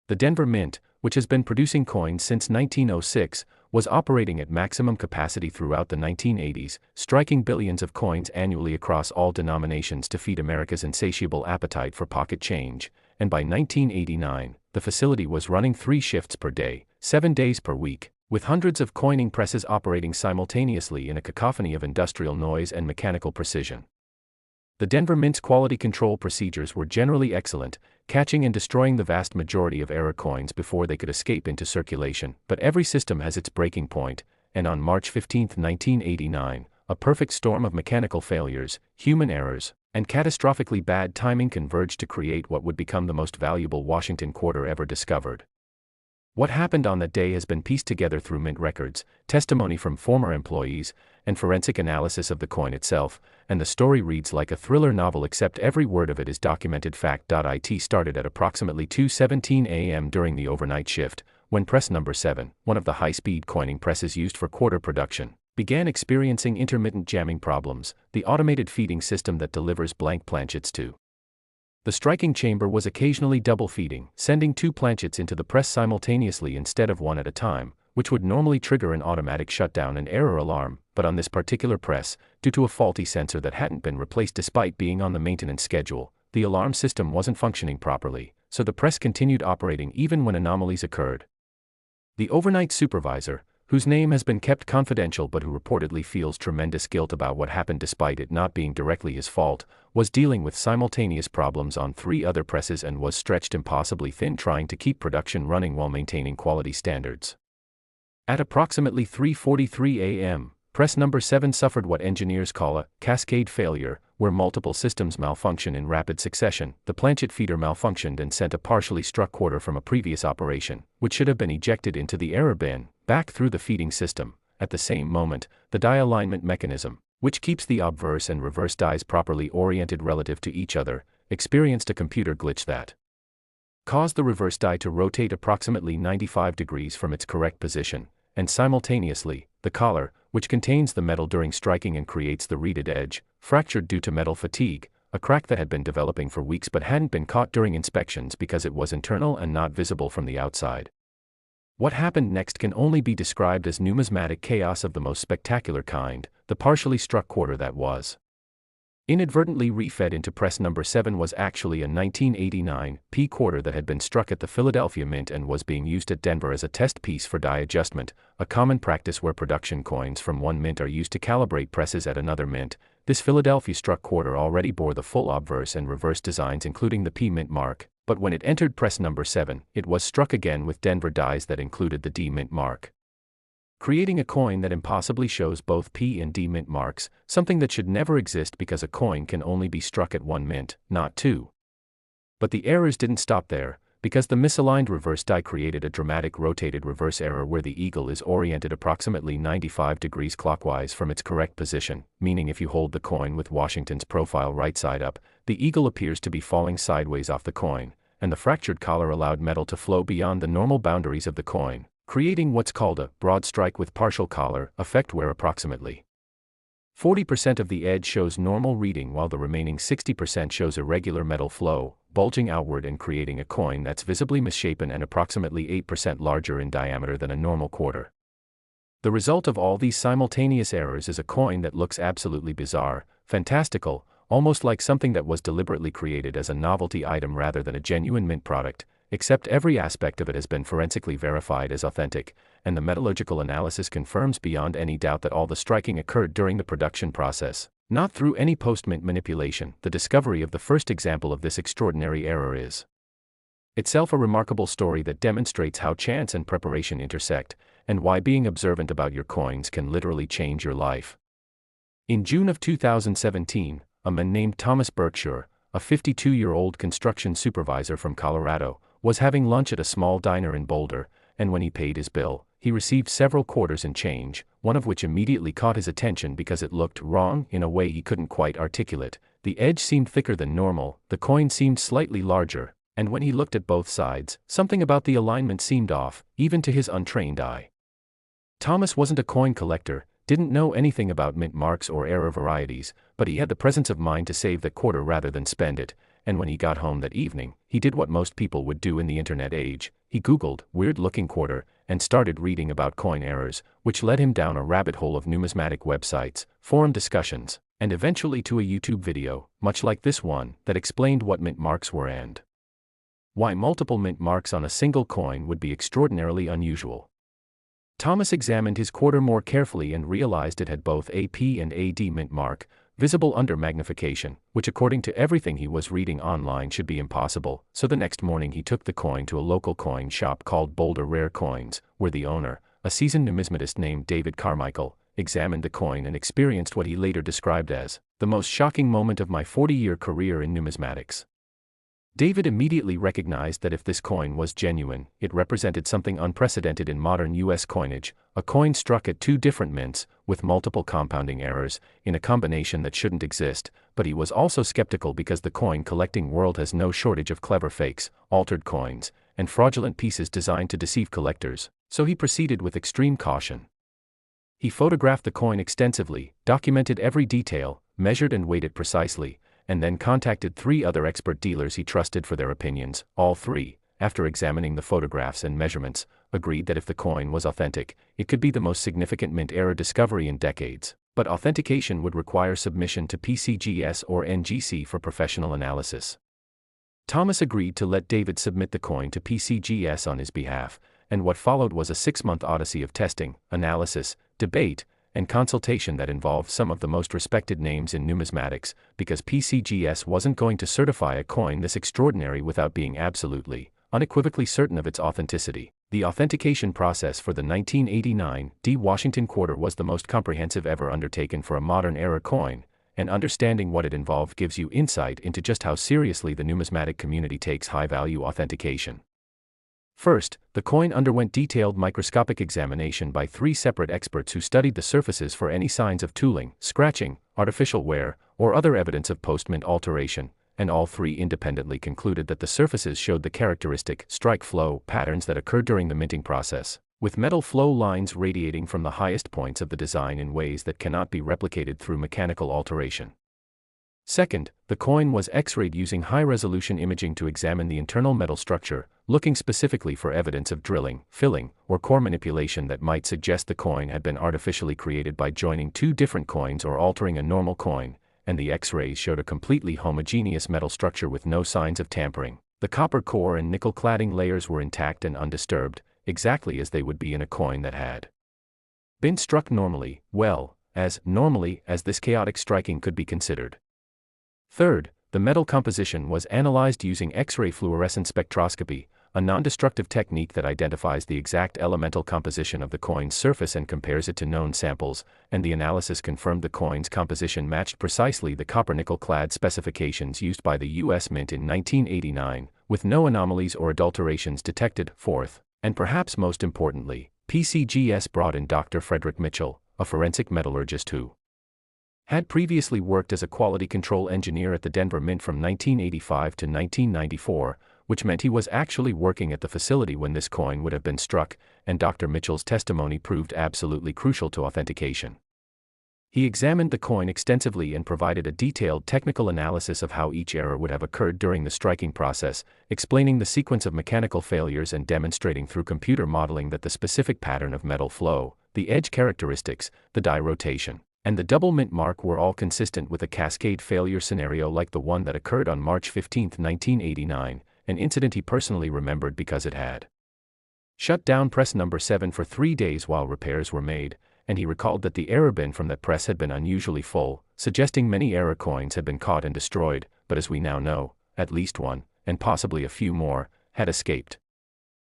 The Denver Mint, which has been producing coins since 1906, was operating at maximum capacity throughout the 1980s, striking billions of coins annually across all denominations to feed America's insatiable appetite for pocket change, and by 1989, the facility was running 3 shifts per day, 7 days per week, with hundreds of coining presses operating simultaneously in a cacophony of industrial noise and mechanical precision. The Denver Mint's quality control procedures were generally excellent, catching and destroying the vast majority of error coins before they could escape into circulation, but every system has its breaking point, and on March 15, 1989, a perfect storm of mechanical failures, human errors, and catastrophically bad timing converged to create what would become the most valuable Washington quarter ever discovered. What happened on that day has been pieced together through mint records, testimony from former employees, and forensic analysis of the coin itself, and the story reads like a thriller novel except every word of it is documented fact. It started at approximately 2:17 a.m. during the overnight shift, when press number 7, one of the high-speed coining presses used for quarter production, began experiencing intermittent jamming problems, the automated feeding system that delivers blank planchets to the striking chamber was occasionally double feeding, sending 2 planchets into the press simultaneously instead of one at a time, which would normally trigger an automatic shutdown and error alarm, but on this particular press, due to a faulty sensor that hadn't been replaced despite being on the maintenance schedule, the alarm system wasn't functioning properly, so the press continued operating even when anomalies occurred. The overnight supervisor, whose name has been kept confidential but who reportedly feels tremendous guilt about what happened despite it not being directly his fault, was dealing with simultaneous problems on 3 other presses and was stretched impossibly thin trying to keep production running while maintaining quality standards. At approximately 3:43 a.m., press number 7 suffered what engineers call a cascade failure, where multiple systems malfunction in rapid succession. The planchet feeder malfunctioned and sent a partially struck quarter from a previous operation, which should have been ejected into the error bin, back through the feeding system, At the same moment, the die alignment mechanism, which keeps the obverse and reverse dies properly oriented relative to each other, experienced a computer glitch that caused the reverse die to rotate approximately 95 degrees from its correct position, and simultaneously, the collar, which contains the metal during striking and creates the reeded edge, fractured due to metal fatigue, a crack that had been developing for weeks but hadn't been caught during inspections because it was internal and not visible from the outside. What happened next can only be described as numismatic chaos of the most spectacular kind. The partially struck quarter that was inadvertently refed into press number 7 was actually a 1989 P quarter that had been struck at the Philadelphia Mint and was being used at Denver as a test piece for die adjustment, a common practice where production coins from one mint are used to calibrate presses at another mint. This Philadelphia struck quarter already bore the full obverse and reverse designs including the P mint mark, but when it entered press number 7, it was struck again with Denver dies that included the D mint mark, creating a coin that impossibly shows both P and D mint marks, something that should never exist because a coin can only be struck at one mint, not two. But the errors didn't stop there, because the misaligned reverse die created a dramatic rotated reverse error where the eagle is oriented approximately 95 degrees clockwise from its correct position, meaning if you hold the coin with Washington's profile right side up, the eagle appears to be falling sideways off the coin, and the fractured collar allowed metal to flow beyond the normal boundaries of the coin, creating what's called a broad strike with partial collar effect where approximately 40% of the edge shows normal reading while the remaining 60% shows irregular metal flow, bulging outward and creating a coin that's visibly misshapen and approximately 8% larger in diameter than a normal quarter. The result of all these simultaneous errors is a coin that looks absolutely bizarre, fantastical, almost like something that was deliberately created as a novelty item rather than a genuine mint product, except every aspect of it has been forensically verified as authentic, and the metallurgical analysis confirms beyond any doubt that all the striking occurred during the production process, not through any post-mint manipulation. The discovery of the first example of this extraordinary error is itself a remarkable story that demonstrates how chance and preparation intersect, and why being observant about your coins can literally change your life. In June of 2017, a man named Thomas Berkshire, a 52-year-old construction supervisor from Colorado, was having lunch at a small diner in Boulder, and when he paid his bill, he received several quarters in change, one of which immediately caught his attention because it looked wrong in a way he couldn't quite articulate. The edge seemed thicker than normal, the coin seemed slightly larger, and when he looked at both sides, something about the alignment seemed off, even to his untrained eye. Thomas wasn't a coin collector, didn't know anything about mint marks or error varieties, but he had the presence of mind to save the quarter rather than spend it, and when he got home that evening, he did what most people would do in the internet age. He Googled weird-looking quarter and started reading about coin errors, which led him down a rabbit hole of numismatic websites, forum discussions, and eventually to a YouTube video, much like this one, that explained what mint marks were and why multiple mint marks on a single coin would be extraordinarily unusual. Thomas examined his quarter more carefully and realized it had both a P and a D mint mark, visible under magnification, which according to everything he was reading online should be impossible, so the next morning he took the coin to a local coin shop called Boulder Rare Coins, where the owner, a seasoned numismatist named David Carmichael, examined the coin and experienced what he later described as the most shocking moment of my 40-year career in numismatics. David immediately recognized that if this coin was genuine, it represented something unprecedented in modern U.S. coinage, a coin struck at two different mints, with multiple compounding errors, in a combination that shouldn't exist, but he was also skeptical because the coin collecting world has no shortage of clever fakes, altered coins, and fraudulent pieces designed to deceive collectors, so he proceeded with extreme caution. He photographed the coin extensively, documented every detail, measured and weighed it precisely, and then contacted 3 other expert dealers he trusted for their opinions. All 3, after examining the photographs and measurements, agreed that if the coin was authentic, it could be the most significant mint error discovery in decades, but authentication would require submission to PCGS or NGC for professional analysis. Thomas agreed to let David submit the coin to PCGS on his behalf, and what followed was a 6-month odyssey of testing, analysis, debate, and consultation that involved some of the most respected names in numismatics, because PCGS wasn't going to certify a coin this extraordinary without being absolutely, unequivocally certain of its authenticity. The authentication process for the 1989 D Washington quarter was the most comprehensive ever undertaken for a modern era coin, and understanding what it involved gives you insight into just how seriously the numismatic community takes high-value authentication. First, the coin underwent detailed microscopic examination by 3 separate experts who studied the surfaces for any signs of tooling, scratching, artificial wear, or other evidence of post-mint alteration, and all 3 independently concluded that the surfaces showed the characteristic strike flow patterns that occurred during the minting process, with metal flow lines radiating from the highest points of the design in ways that cannot be replicated through mechanical alteration. Second, the coin was X-rayed using high-resolution imaging to examine the internal metal structure, looking specifically for evidence of drilling, filling, or core manipulation that might suggest the coin had been artificially created by joining 2 different coins or altering a normal coin, and the X-rays showed a completely homogeneous metal structure with no signs of tampering. The copper core and nickel cladding layers were intact and undisturbed, exactly as they would be in a coin that had been struck normally, well, as normally as this chaotic striking could be considered. Third, the metal composition was analyzed using X-ray fluorescence spectroscopy, a non-destructive technique that identifies the exact elemental composition of the coin's surface and compares it to known samples, and the analysis confirmed the coin's composition matched precisely the copper-nickel clad specifications used by the U.S. Mint in 1989, with no anomalies or adulterations detected. Fourth, and perhaps most importantly, PCGS brought in Dr. Frederick Mitchell, a forensic metallurgist who had previously worked as a quality control engineer at the Denver Mint from 1985 to 1994, which meant he was actually working at the facility when this coin would have been struck, and Dr. Mitchell's testimony proved absolutely crucial to authentication. He examined the coin extensively and provided a detailed technical analysis of how each error would have occurred during the striking process, explaining the sequence of mechanical failures and demonstrating through computer modeling that the specific pattern of metal flow, the edge characteristics, the die rotation, and the double mint mark were all consistent with a cascade failure scenario like the one that occurred on March 15, 1989, an incident he personally remembered because it had shut down press number 7 for 3 days while repairs were made, and he recalled that the error bin from that press had been unusually full, suggesting many error coins had been caught and destroyed, but as we now know, at least one, and possibly a few more, had escaped.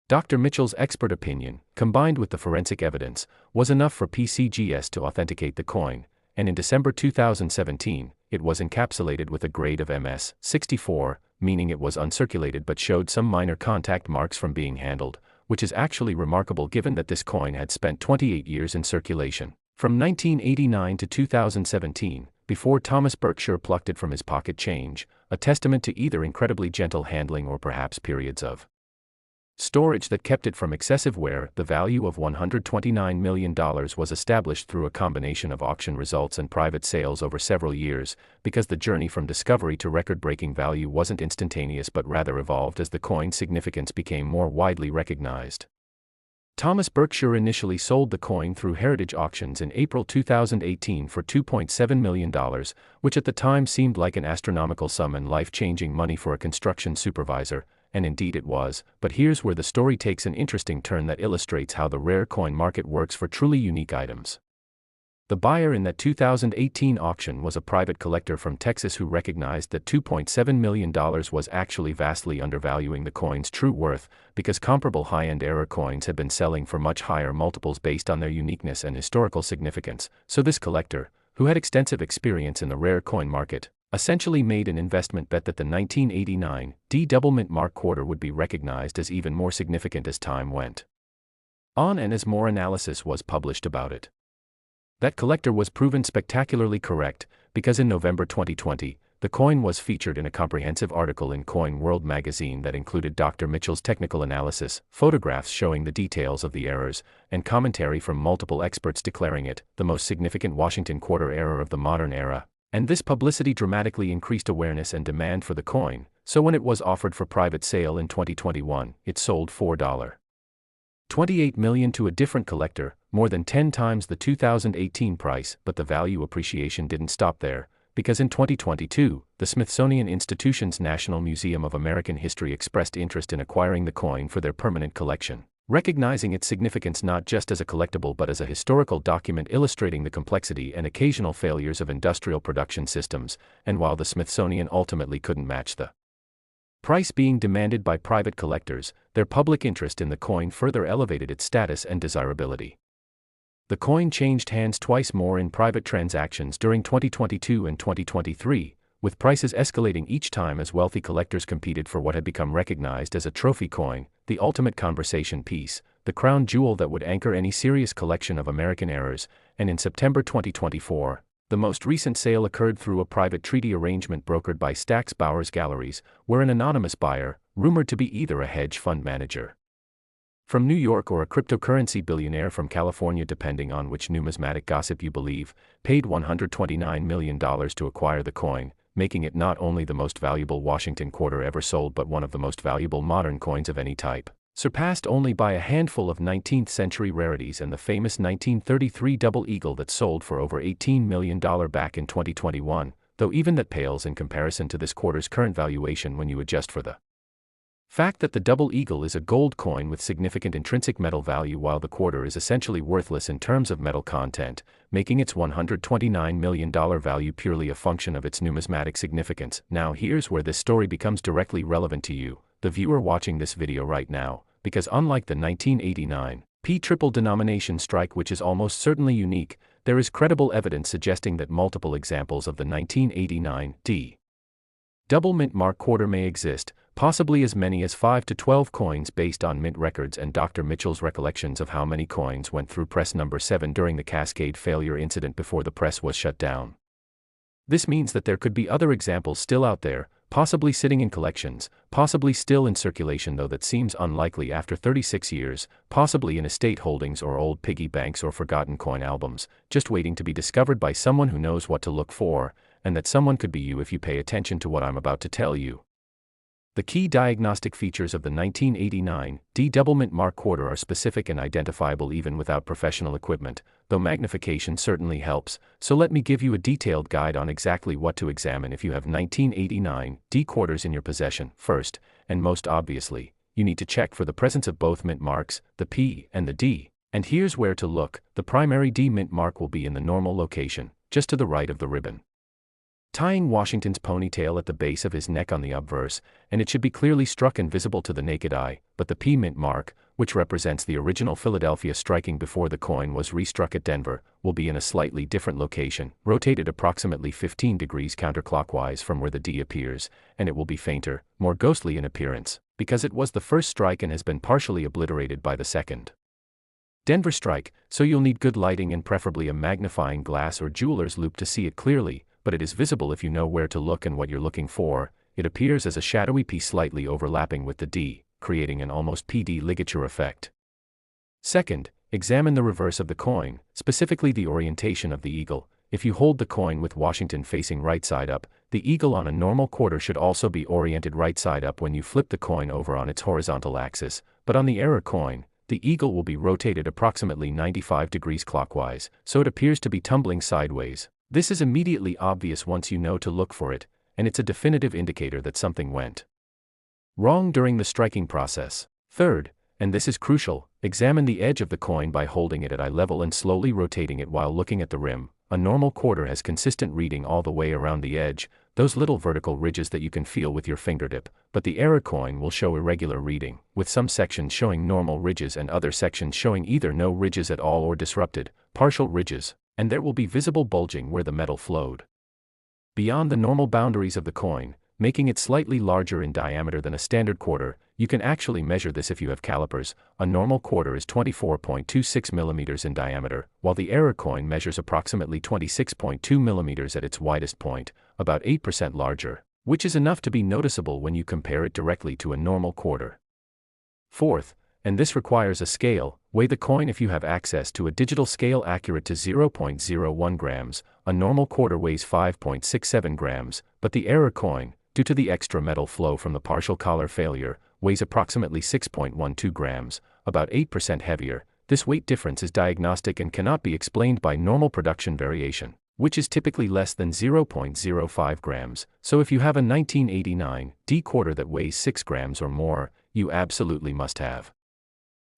Dr. Mitchell's expert opinion, combined with the forensic evidence, was enough for PCGS to authenticate the coin, and in December 2017, it was encapsulated with a grade of MS 64, meaning it was uncirculated but showed some minor contact marks from being handled, which is actually remarkable given that this coin had spent 28 years in circulation, from 1989 to 2017, before Thomas Berkshire plucked it from his pocket change, a testament to either incredibly gentle handling or perhaps periods of storage that kept it from excessive wear. The value of $129 million was established through a combination of auction results and private sales over several years, because the journey from discovery to record-breaking value wasn't instantaneous but rather evolved as the coin's significance became more widely recognized. Thomas Berkshire initially sold the coin through Heritage Auctions in April 2018 for $2.7 million, which at the time seemed like an astronomical sum and life-changing money for a construction supervisor, and indeed it was, but here's where the story takes an interesting turn that illustrates how the rare coin market works for truly unique items. The buyer in that 2018 auction was a private collector from Texas who recognized that $2.7 million was actually vastly undervaluing the coin's true worth, because comparable high-end error coins had been selling for much higher multiples based on their uniqueness and historical significance, so this collector, who had extensive experience in the rare coin market, essentially made an investment bet that the 1989 double mint mark quarter would be recognized as even more significant as time went on and as more analysis was published about it. That collector was proven spectacularly correct, because in November 2020, the coin was featured in a comprehensive article in Coin World magazine that included Dr. Mitchell's technical analysis, photographs showing the details of the errors, and commentary from multiple experts declaring it the most significant Washington quarter error of the modern era. And this publicity dramatically increased awareness and demand for the coin, so when it was offered for private sale in 2021, it sold for $28 million to a different collector, more than 10 times the 2018 price. But the value appreciation didn't stop there, because in 2022, the Smithsonian Institution's National Museum of American History expressed interest in acquiring the coin for their permanent collection, recognizing its significance not just as a collectible but as a historical document illustrating the complexity and occasional failures of industrial production systems. And while the Smithsonian ultimately couldn't match the price being demanded by private collectors, their public interest in the coin further elevated its status and desirability. The coin changed hands twice more in private transactions during 2022 and 2023, with prices escalating each time as wealthy collectors competed for what had become recognized as a trophy coin, the ultimate conversation piece, the crown jewel that would anchor any serious collection of American errors. And in September 2024, the most recent sale occurred through a private treaty arrangement brokered by Stack's Bowers Galleries, where an anonymous buyer, rumored to be either a hedge fund manager from New York or a cryptocurrency billionaire from California, depending on which numismatic gossip you believe, paid $129 million to acquire the coin, making it not only the most valuable Washington quarter ever sold but one of the most valuable modern coins of any type, surpassed only by a handful of 19th-century rarities and the famous 1933 double eagle that sold for over $18 million back in 2021, though even that pales in comparison to this quarter's current valuation when you adjust for the fact that the double eagle is a gold coin with significant intrinsic metal value while the quarter is essentially worthless in terms of metal content, making its $129 million value purely a function of its numismatic significance. Now here's where this story becomes directly relevant to you, the viewer watching this video right now, because unlike the 1989 P triple denomination strike, which is almost certainly unique, there is credible evidence suggesting that multiple examples of the 1989 D double mint mark quarter may exist, possibly as many as 5 to 12 coins based on mint records and Dr. Mitchell's recollections of how many coins went through press number 7 during the Cascade failure incident before the press was shut down. This means that there could be other examples still out there, possibly sitting in collections, possibly still in circulation, though that seems unlikely after 36 years, possibly in estate holdings or old piggy banks or forgotten coin albums, just waiting to be discovered by someone who knows what to look for, and that someone could be you if you pay attention to what I'm about to tell you. The key diagnostic features of the 1989 D double mint mark quarter are specific and identifiable even without professional equipment, though magnification certainly helps, so let me give you a detailed guide on exactly what to examine if you have 1989 D quarters in your possession. First, and most obviously, you need to check for the presence of both mint marks, the P and the D, and here's where to look. The primary D mint mark will be in the normal location, just to the right of the ribbon tying Washington's ponytail at the base of his neck on the obverse, and it should be clearly struck and visible to the naked eye, but the P mint mark, which represents the original Philadelphia striking before the coin was restruck at Denver, will be in a slightly different location, rotated approximately 15 degrees counterclockwise from where the D appears, and it will be fainter, more ghostly in appearance, because it was the first strike and has been partially obliterated by the second Denver strike, so you'll need good lighting and preferably a magnifying glass or jeweler's loupe to see it clearly, but it is visible if you know where to look and what you're looking for. It appears as a shadowy P slightly overlapping with the D, creating an almost PD ligature effect. Second, examine the reverse of the coin, specifically the orientation of the eagle. If you hold the coin with Washington facing right side up, the eagle on a normal quarter should also be oriented right side up when you flip the coin over on its horizontal axis, but on the error coin, the eagle will be rotated approximately 95 degrees clockwise, so it appears to be tumbling sideways. This is immediately obvious once you know to look for it, and it's a definitive indicator that something went wrong during the striking process. Third, and this is crucial, examine the edge of the coin by holding it at eye level and slowly rotating it while looking at the rim. A normal quarter has consistent reading all the way around the edge, those little vertical ridges that you can feel with your fingertip, but the error coin will show irregular reading, with some sections showing normal ridges and other sections showing either no ridges at all or disrupted, partial ridges, and there will be visible bulging where the metal flowed beyond the normal boundaries of the coin, making it slightly larger in diameter than a standard quarter. You can actually measure this if you have calipers. A normal quarter is 24.26 millimeters in diameter, while the error coin measures approximately 26.2 millimeters at its widest point, about 8% larger, which is enough to be noticeable when you compare it directly to a normal quarter. Fourth, and this requires a scale, weigh the coin if you have access to a digital scale accurate to 0.01 grams. A normal quarter weighs 5.67 grams, but the error coin, due to the extra metal flow from the partial collar failure, weighs approximately 6.12 grams, about 8% heavier. This weight difference is diagnostic and cannot be explained by normal production variation, which is typically less than 0.05 grams, so if you have a 1989 D quarter that weighs 6 grams or more, you absolutely must have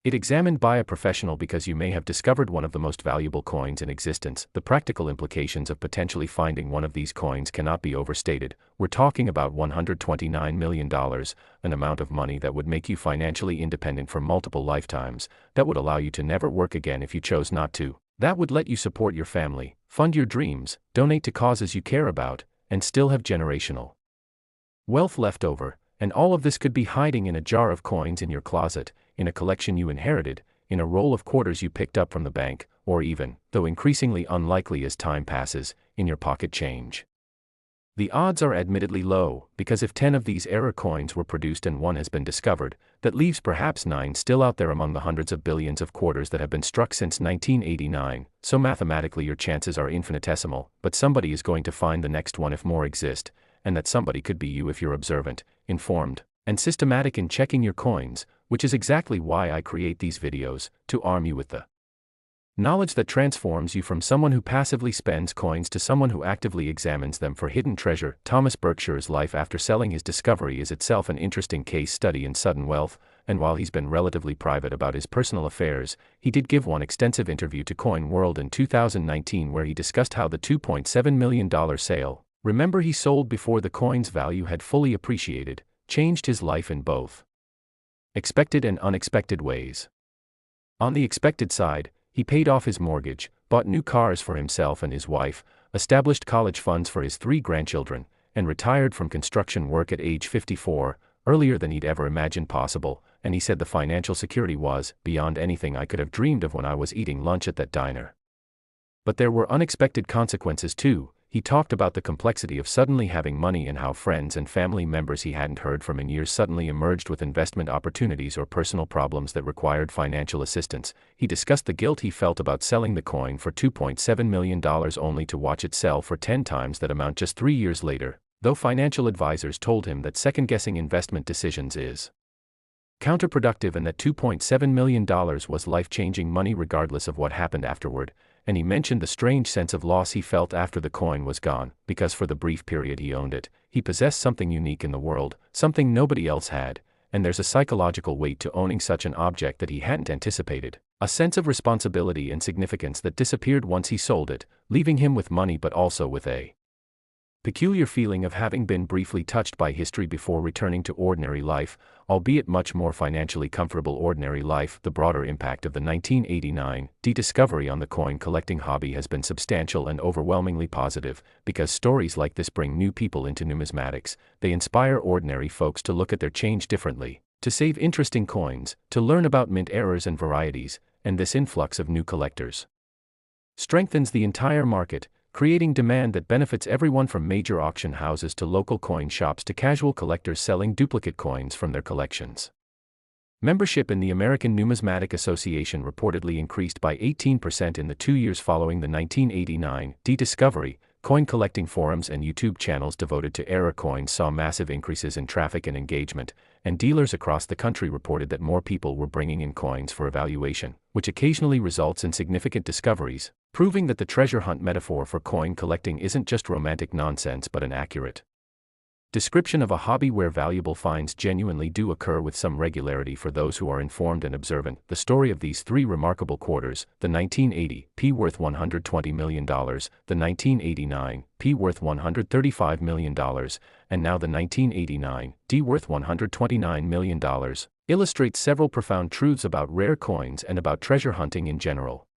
it examined by a professional because you may have discovered one of the most valuable coins in existence. The practical implications of potentially finding one of these coins cannot be overstated. We're talking about $129 million, an amount of money that would make you financially independent for multiple lifetimes, that would allow you to never work again if you chose not to, that would let you support your family, fund your dreams, donate to causes you care about, and still have generational wealth left over, and all of this could be hiding in a jar of coins in your closet, in a collection you inherited, in a roll of quarters you picked up from the bank, or even, though increasingly unlikely as time passes, in your pocket change. The odds are admittedly low, because if 10 of these error coins were produced and one has been discovered, that leaves perhaps 9 still out there among the hundreds of billions of quarters that have been struck since 1989, so mathematically your chances are infinitesimal, but somebody is going to find the next one if more exist, and that somebody could be you if you're observant, informed, and systematic in checking your coins, which is exactly why I create these videos, to arm you with the knowledge that transforms you from someone who passively spends coins to someone who actively examines them for hidden treasure. Thomas Berkshire's life after selling his discovery is itself an interesting case study in sudden wealth, and while he's been relatively private about his personal affairs, he did give one extensive interview to Coin World in 2019 where he discussed how the $2.7 million sale, remember he sold before the coin's value had fully appreciated, changed his life in both expected and unexpected ways. On the expected side, he paid off his mortgage, bought new cars for himself and his wife, established college funds for his 3 grandchildren, and retired from construction work at age 54, earlier than he'd ever imagined possible, and he said the financial security was beyond anything I could have dreamed of when I was eating lunch at that diner. But there were unexpected consequences too. He talked about the complexity of suddenly having money and how friends and family members he hadn't heard from in years suddenly emerged with investment opportunities or personal problems that required financial assistance. He discussed the guilt he felt about selling the coin for $2.7 million only to watch it sell for 10 times that amount just 3 years later, though financial advisors told him that second-guessing investment decisions is counterproductive and that $2.7 million was life-changing money regardless of what happened afterward. And he mentioned the strange sense of loss he felt after the coin was gone, because for the brief period he owned it, he possessed something unique in the world, something nobody else had, and there's a psychological weight to owning such an object that he hadn't anticipated, a sense of responsibility and significance that disappeared once he sold it, leaving him with money but also with a peculiar feeling of having been briefly touched by history before returning to ordinary life, albeit much more financially comfortable ordinary life. The broader impact of the 1989 discovery on the coin collecting hobby has been substantial and overwhelmingly positive, because stories like this bring new people into numismatics. They inspire ordinary folks to look at their change differently, to save interesting coins, to learn about mint errors and varieties, and this influx of new collectors strengthens the entire market, creating demand that benefits everyone from major auction houses to local coin shops to casual collectors selling duplicate coins from their collections. Membership in the American Numismatic Association reportedly increased by 18% in the 2 years following the 1989 discovery. Coin collecting forums and YouTube channels devoted to error coins saw massive increases in traffic and engagement, and dealers across the country reported that more people were bringing in coins for evaluation, which occasionally results in significant discoveries, proving that the treasure hunt metaphor for coin collecting isn't just romantic nonsense but an accurate description of a hobby where valuable finds genuinely do occur with some regularity for those who are informed and observant. The story of these 3 remarkable quarters, the 1980 P worth $120 million, the 1989 P worth $135 million, and now the 1989 D worth $129 million, illustrates several profound truths about rare coins and about treasure hunting in general.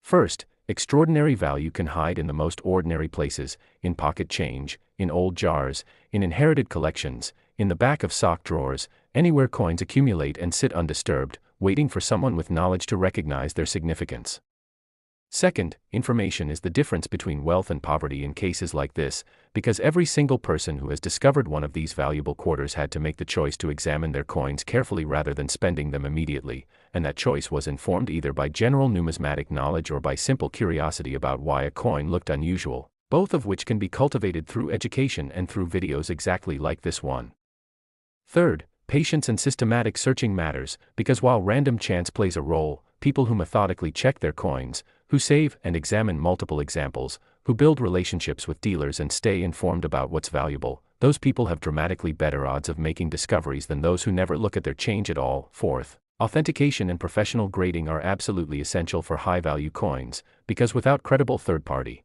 First, extraordinary value can hide in the most ordinary places, in pocket change, in old jars, in inherited collections, in the back of sock drawers, anywhere coins accumulate and sit undisturbed, waiting for someone with knowledge to recognize their significance. Second, information is the difference between wealth and poverty in cases like this, because every single person who has discovered one of these valuable quarters had to make the choice to examine their coins carefully rather than spending them immediately, and that choice was informed either by general numismatic knowledge or by simple curiosity about why a coin looked unusual, both of which can be cultivated through education and through videos exactly like this one. Third, patience and systematic searching matters, because while random chance plays a role, people who methodically check their coins, who save and examine multiple examples, who build relationships with dealers and stay informed about what's valuable, those people have dramatically better odds of making discoveries than those who never look at their change at all. Fourth, authentication and professional grading are absolutely essential for high-value coins, because without credible third-party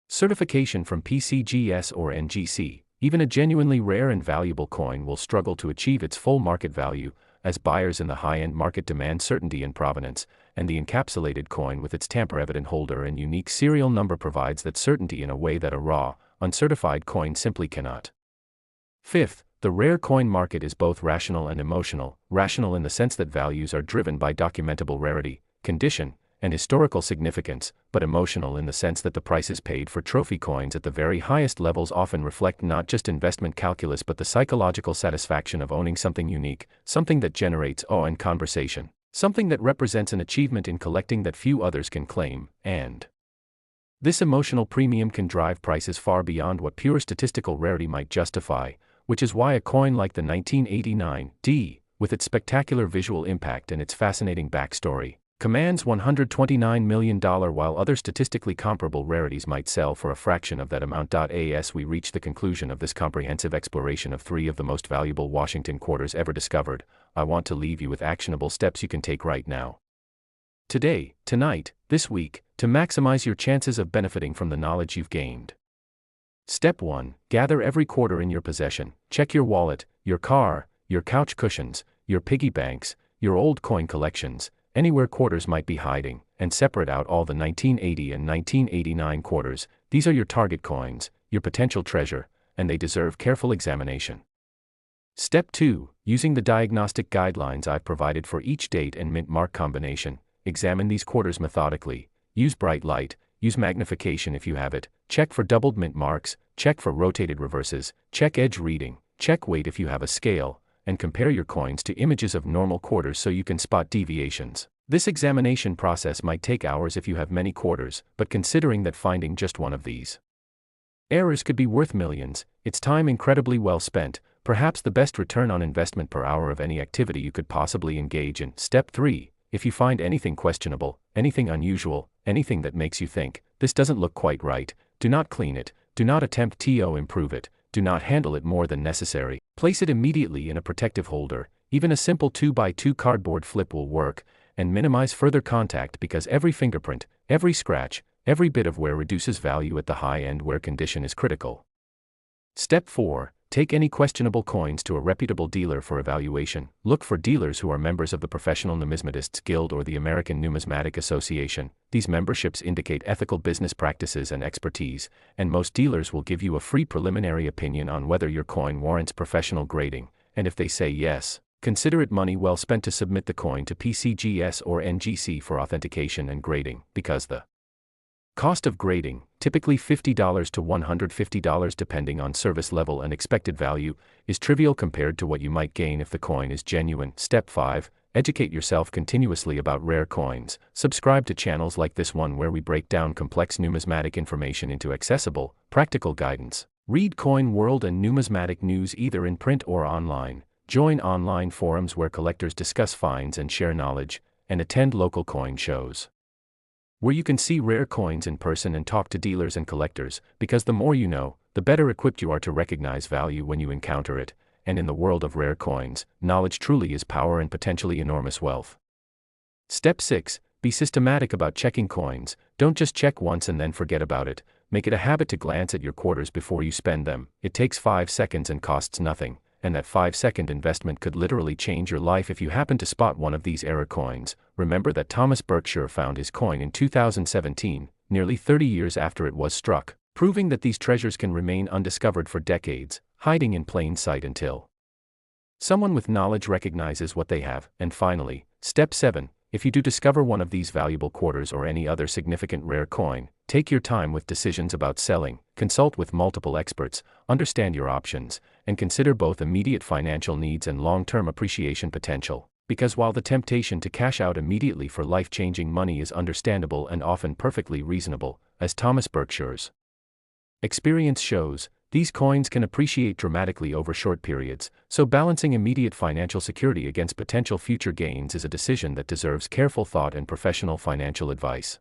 certification from PCGS or NGC, even a genuinely rare and valuable coin will struggle to achieve its full market value, as buyers in the high-end market demand certainty and provenance, and the encapsulated coin with its tamper-evident holder and unique serial number provides that certainty in a way that a raw, uncertified coin simply cannot. Fifth, the rare coin market is both rational and emotional, rational in the sense that values are driven by documentable rarity, condition, and historical significance, but emotional in the sense that the prices paid for trophy coins at the very highest levels often reflect not just investment calculus but the psychological satisfaction of owning something unique, something that generates awe and conversation, something that represents an achievement in collecting that few others can claim, and this emotional premium can drive prices far beyond what pure statistical rarity might justify, which is why a coin like the 1989 D, with its spectacular visual impact and its fascinating backstory, commands $129 million while other statistically comparable rarities might sell for a fraction of that amount. As we reach the conclusion of this comprehensive exploration of 3 of the most valuable Washington quarters ever discovered, I want to leave you with actionable steps you can take right now. Today, tonight, this week, to maximize your chances of benefiting from the knowledge you've gained. Step 1. Gather every quarter in your possession. Check your wallet, your car, your couch cushions, your piggy banks, your old coin collections, anywhere quarters might be hiding, and separate out all the 1980 and 1989 quarters. These are your target coins, your potential treasure, and they deserve careful examination. Step 2. Using the diagnostic guidelines I've provided for each date and mint mark combination, examine these quarters methodically. Use bright light, use magnification if you have it, check for doubled mint marks, check for rotated reverses, check edge reading, check weight if you have a scale, and compare your coins to images of normal quarters so you can spot deviations. This examination process might take hours if you have many quarters, but considering that finding just one of these errors could be worth millions, it's time incredibly well spent, perhaps the best return on investment per hour of any activity you could possibly engage in. Step 3. If you find anything questionable, anything unusual, anything that makes you think, this doesn't look quite right, do not clean it, do not attempt to improve it, do not handle it more than necessary, place it immediately in a protective holder, even a simple 2x2 cardboard flip will work, and minimize further contact because every fingerprint, every scratch, every bit of wear reduces value at the high end where condition is critical. Step 4. Take any questionable coins to a reputable dealer for evaluation. Look for dealers who are members of the Professional Numismatists Guild or the American Numismatic Association. These memberships indicate ethical business practices and expertise, and most dealers will give you a free preliminary opinion on whether your coin warrants professional grading, and if they say yes, consider it money well spent to submit the coin to PCGS or NGC for authentication and grading, because the cost of grading, typically $50 to $150 depending on service level and expected value, is trivial compared to what you might gain if the coin is genuine. Step 5. Educate yourself continuously about rare coins. Subscribe to channels like this one where we break down complex numismatic information into accessible, practical guidance. Read Coin World and numismatic news either in print or online. Join online forums where collectors discuss finds and share knowledge, and attend local coin shows where you can see rare coins in person and talk to dealers and collectors, because the more you know, the better equipped you are to recognize value when you encounter it, and in the world of rare coins, knowledge truly is power and potentially enormous wealth. Step 6. Be systematic about checking coins. Don't just check once and then forget about it. Make it a habit to glance at your quarters before you spend them. It takes 5 seconds and costs nothing, and that 5-second investment could literally change your life if you happen to spot one of these error coins. Remember that Thomas Berkshire found his coin in 2017, nearly 30 years after it was struck, proving that these treasures can remain undiscovered for decades, hiding in plain sight until someone with knowledge recognizes what they have. And finally, step 7. If you do discover one of these valuable quarters or any other significant rare coin, take your time with decisions about selling, consult with multiple experts, understand your options, and consider both immediate financial needs and long-term appreciation potential. Because while the temptation to cash out immediately for life-changing money is understandable and often perfectly reasonable, as Thomas Berkshire's experience shows, these coins can appreciate dramatically over short periods, so balancing immediate financial security against potential future gains is a decision that deserves careful thought and professional financial advice.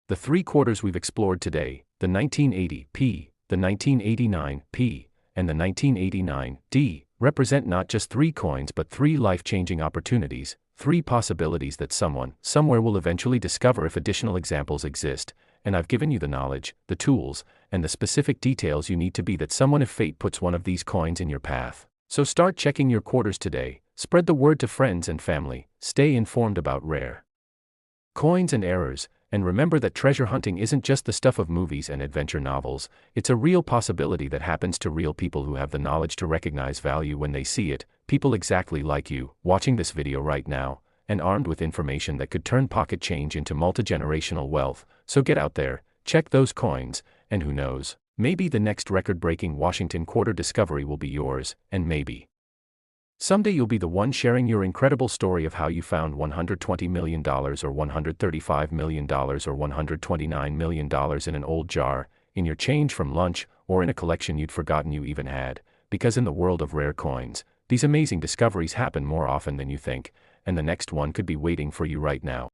The 3 quarters we've explored today, the 1980p, the 1989p, and the 1989d, represent not just 3 coins but 3 life-changing opportunities, 3 possibilities that someone, somewhere will eventually discover if additional examples exist, and I've given you the knowledge, the tools, and the specific details you need to be that someone if fate puts one of these coins in your path. So start checking your quarters today, spread the word to friends and family, stay informed about rare coins and errors, And remember that treasure hunting isn't just the stuff of movies and adventure novels, it's a real possibility that happens to real people who have the knowledge to recognize value when they see it, people exactly like you, watching this video right now, and armed with information that could turn pocket change into multi-generational wealth. So get out there, check those coins, and who knows, maybe the next record-breaking Washington quarter discovery will be yours, and maybe someday you'll be the one sharing your incredible story of how you found $120 million or $135 million or $129 million in an old jar, in your change from lunch, or in a collection you'd forgotten you even had, because in the world of rare coins, these amazing discoveries happen more often than you think, and the next one could be waiting for you right now.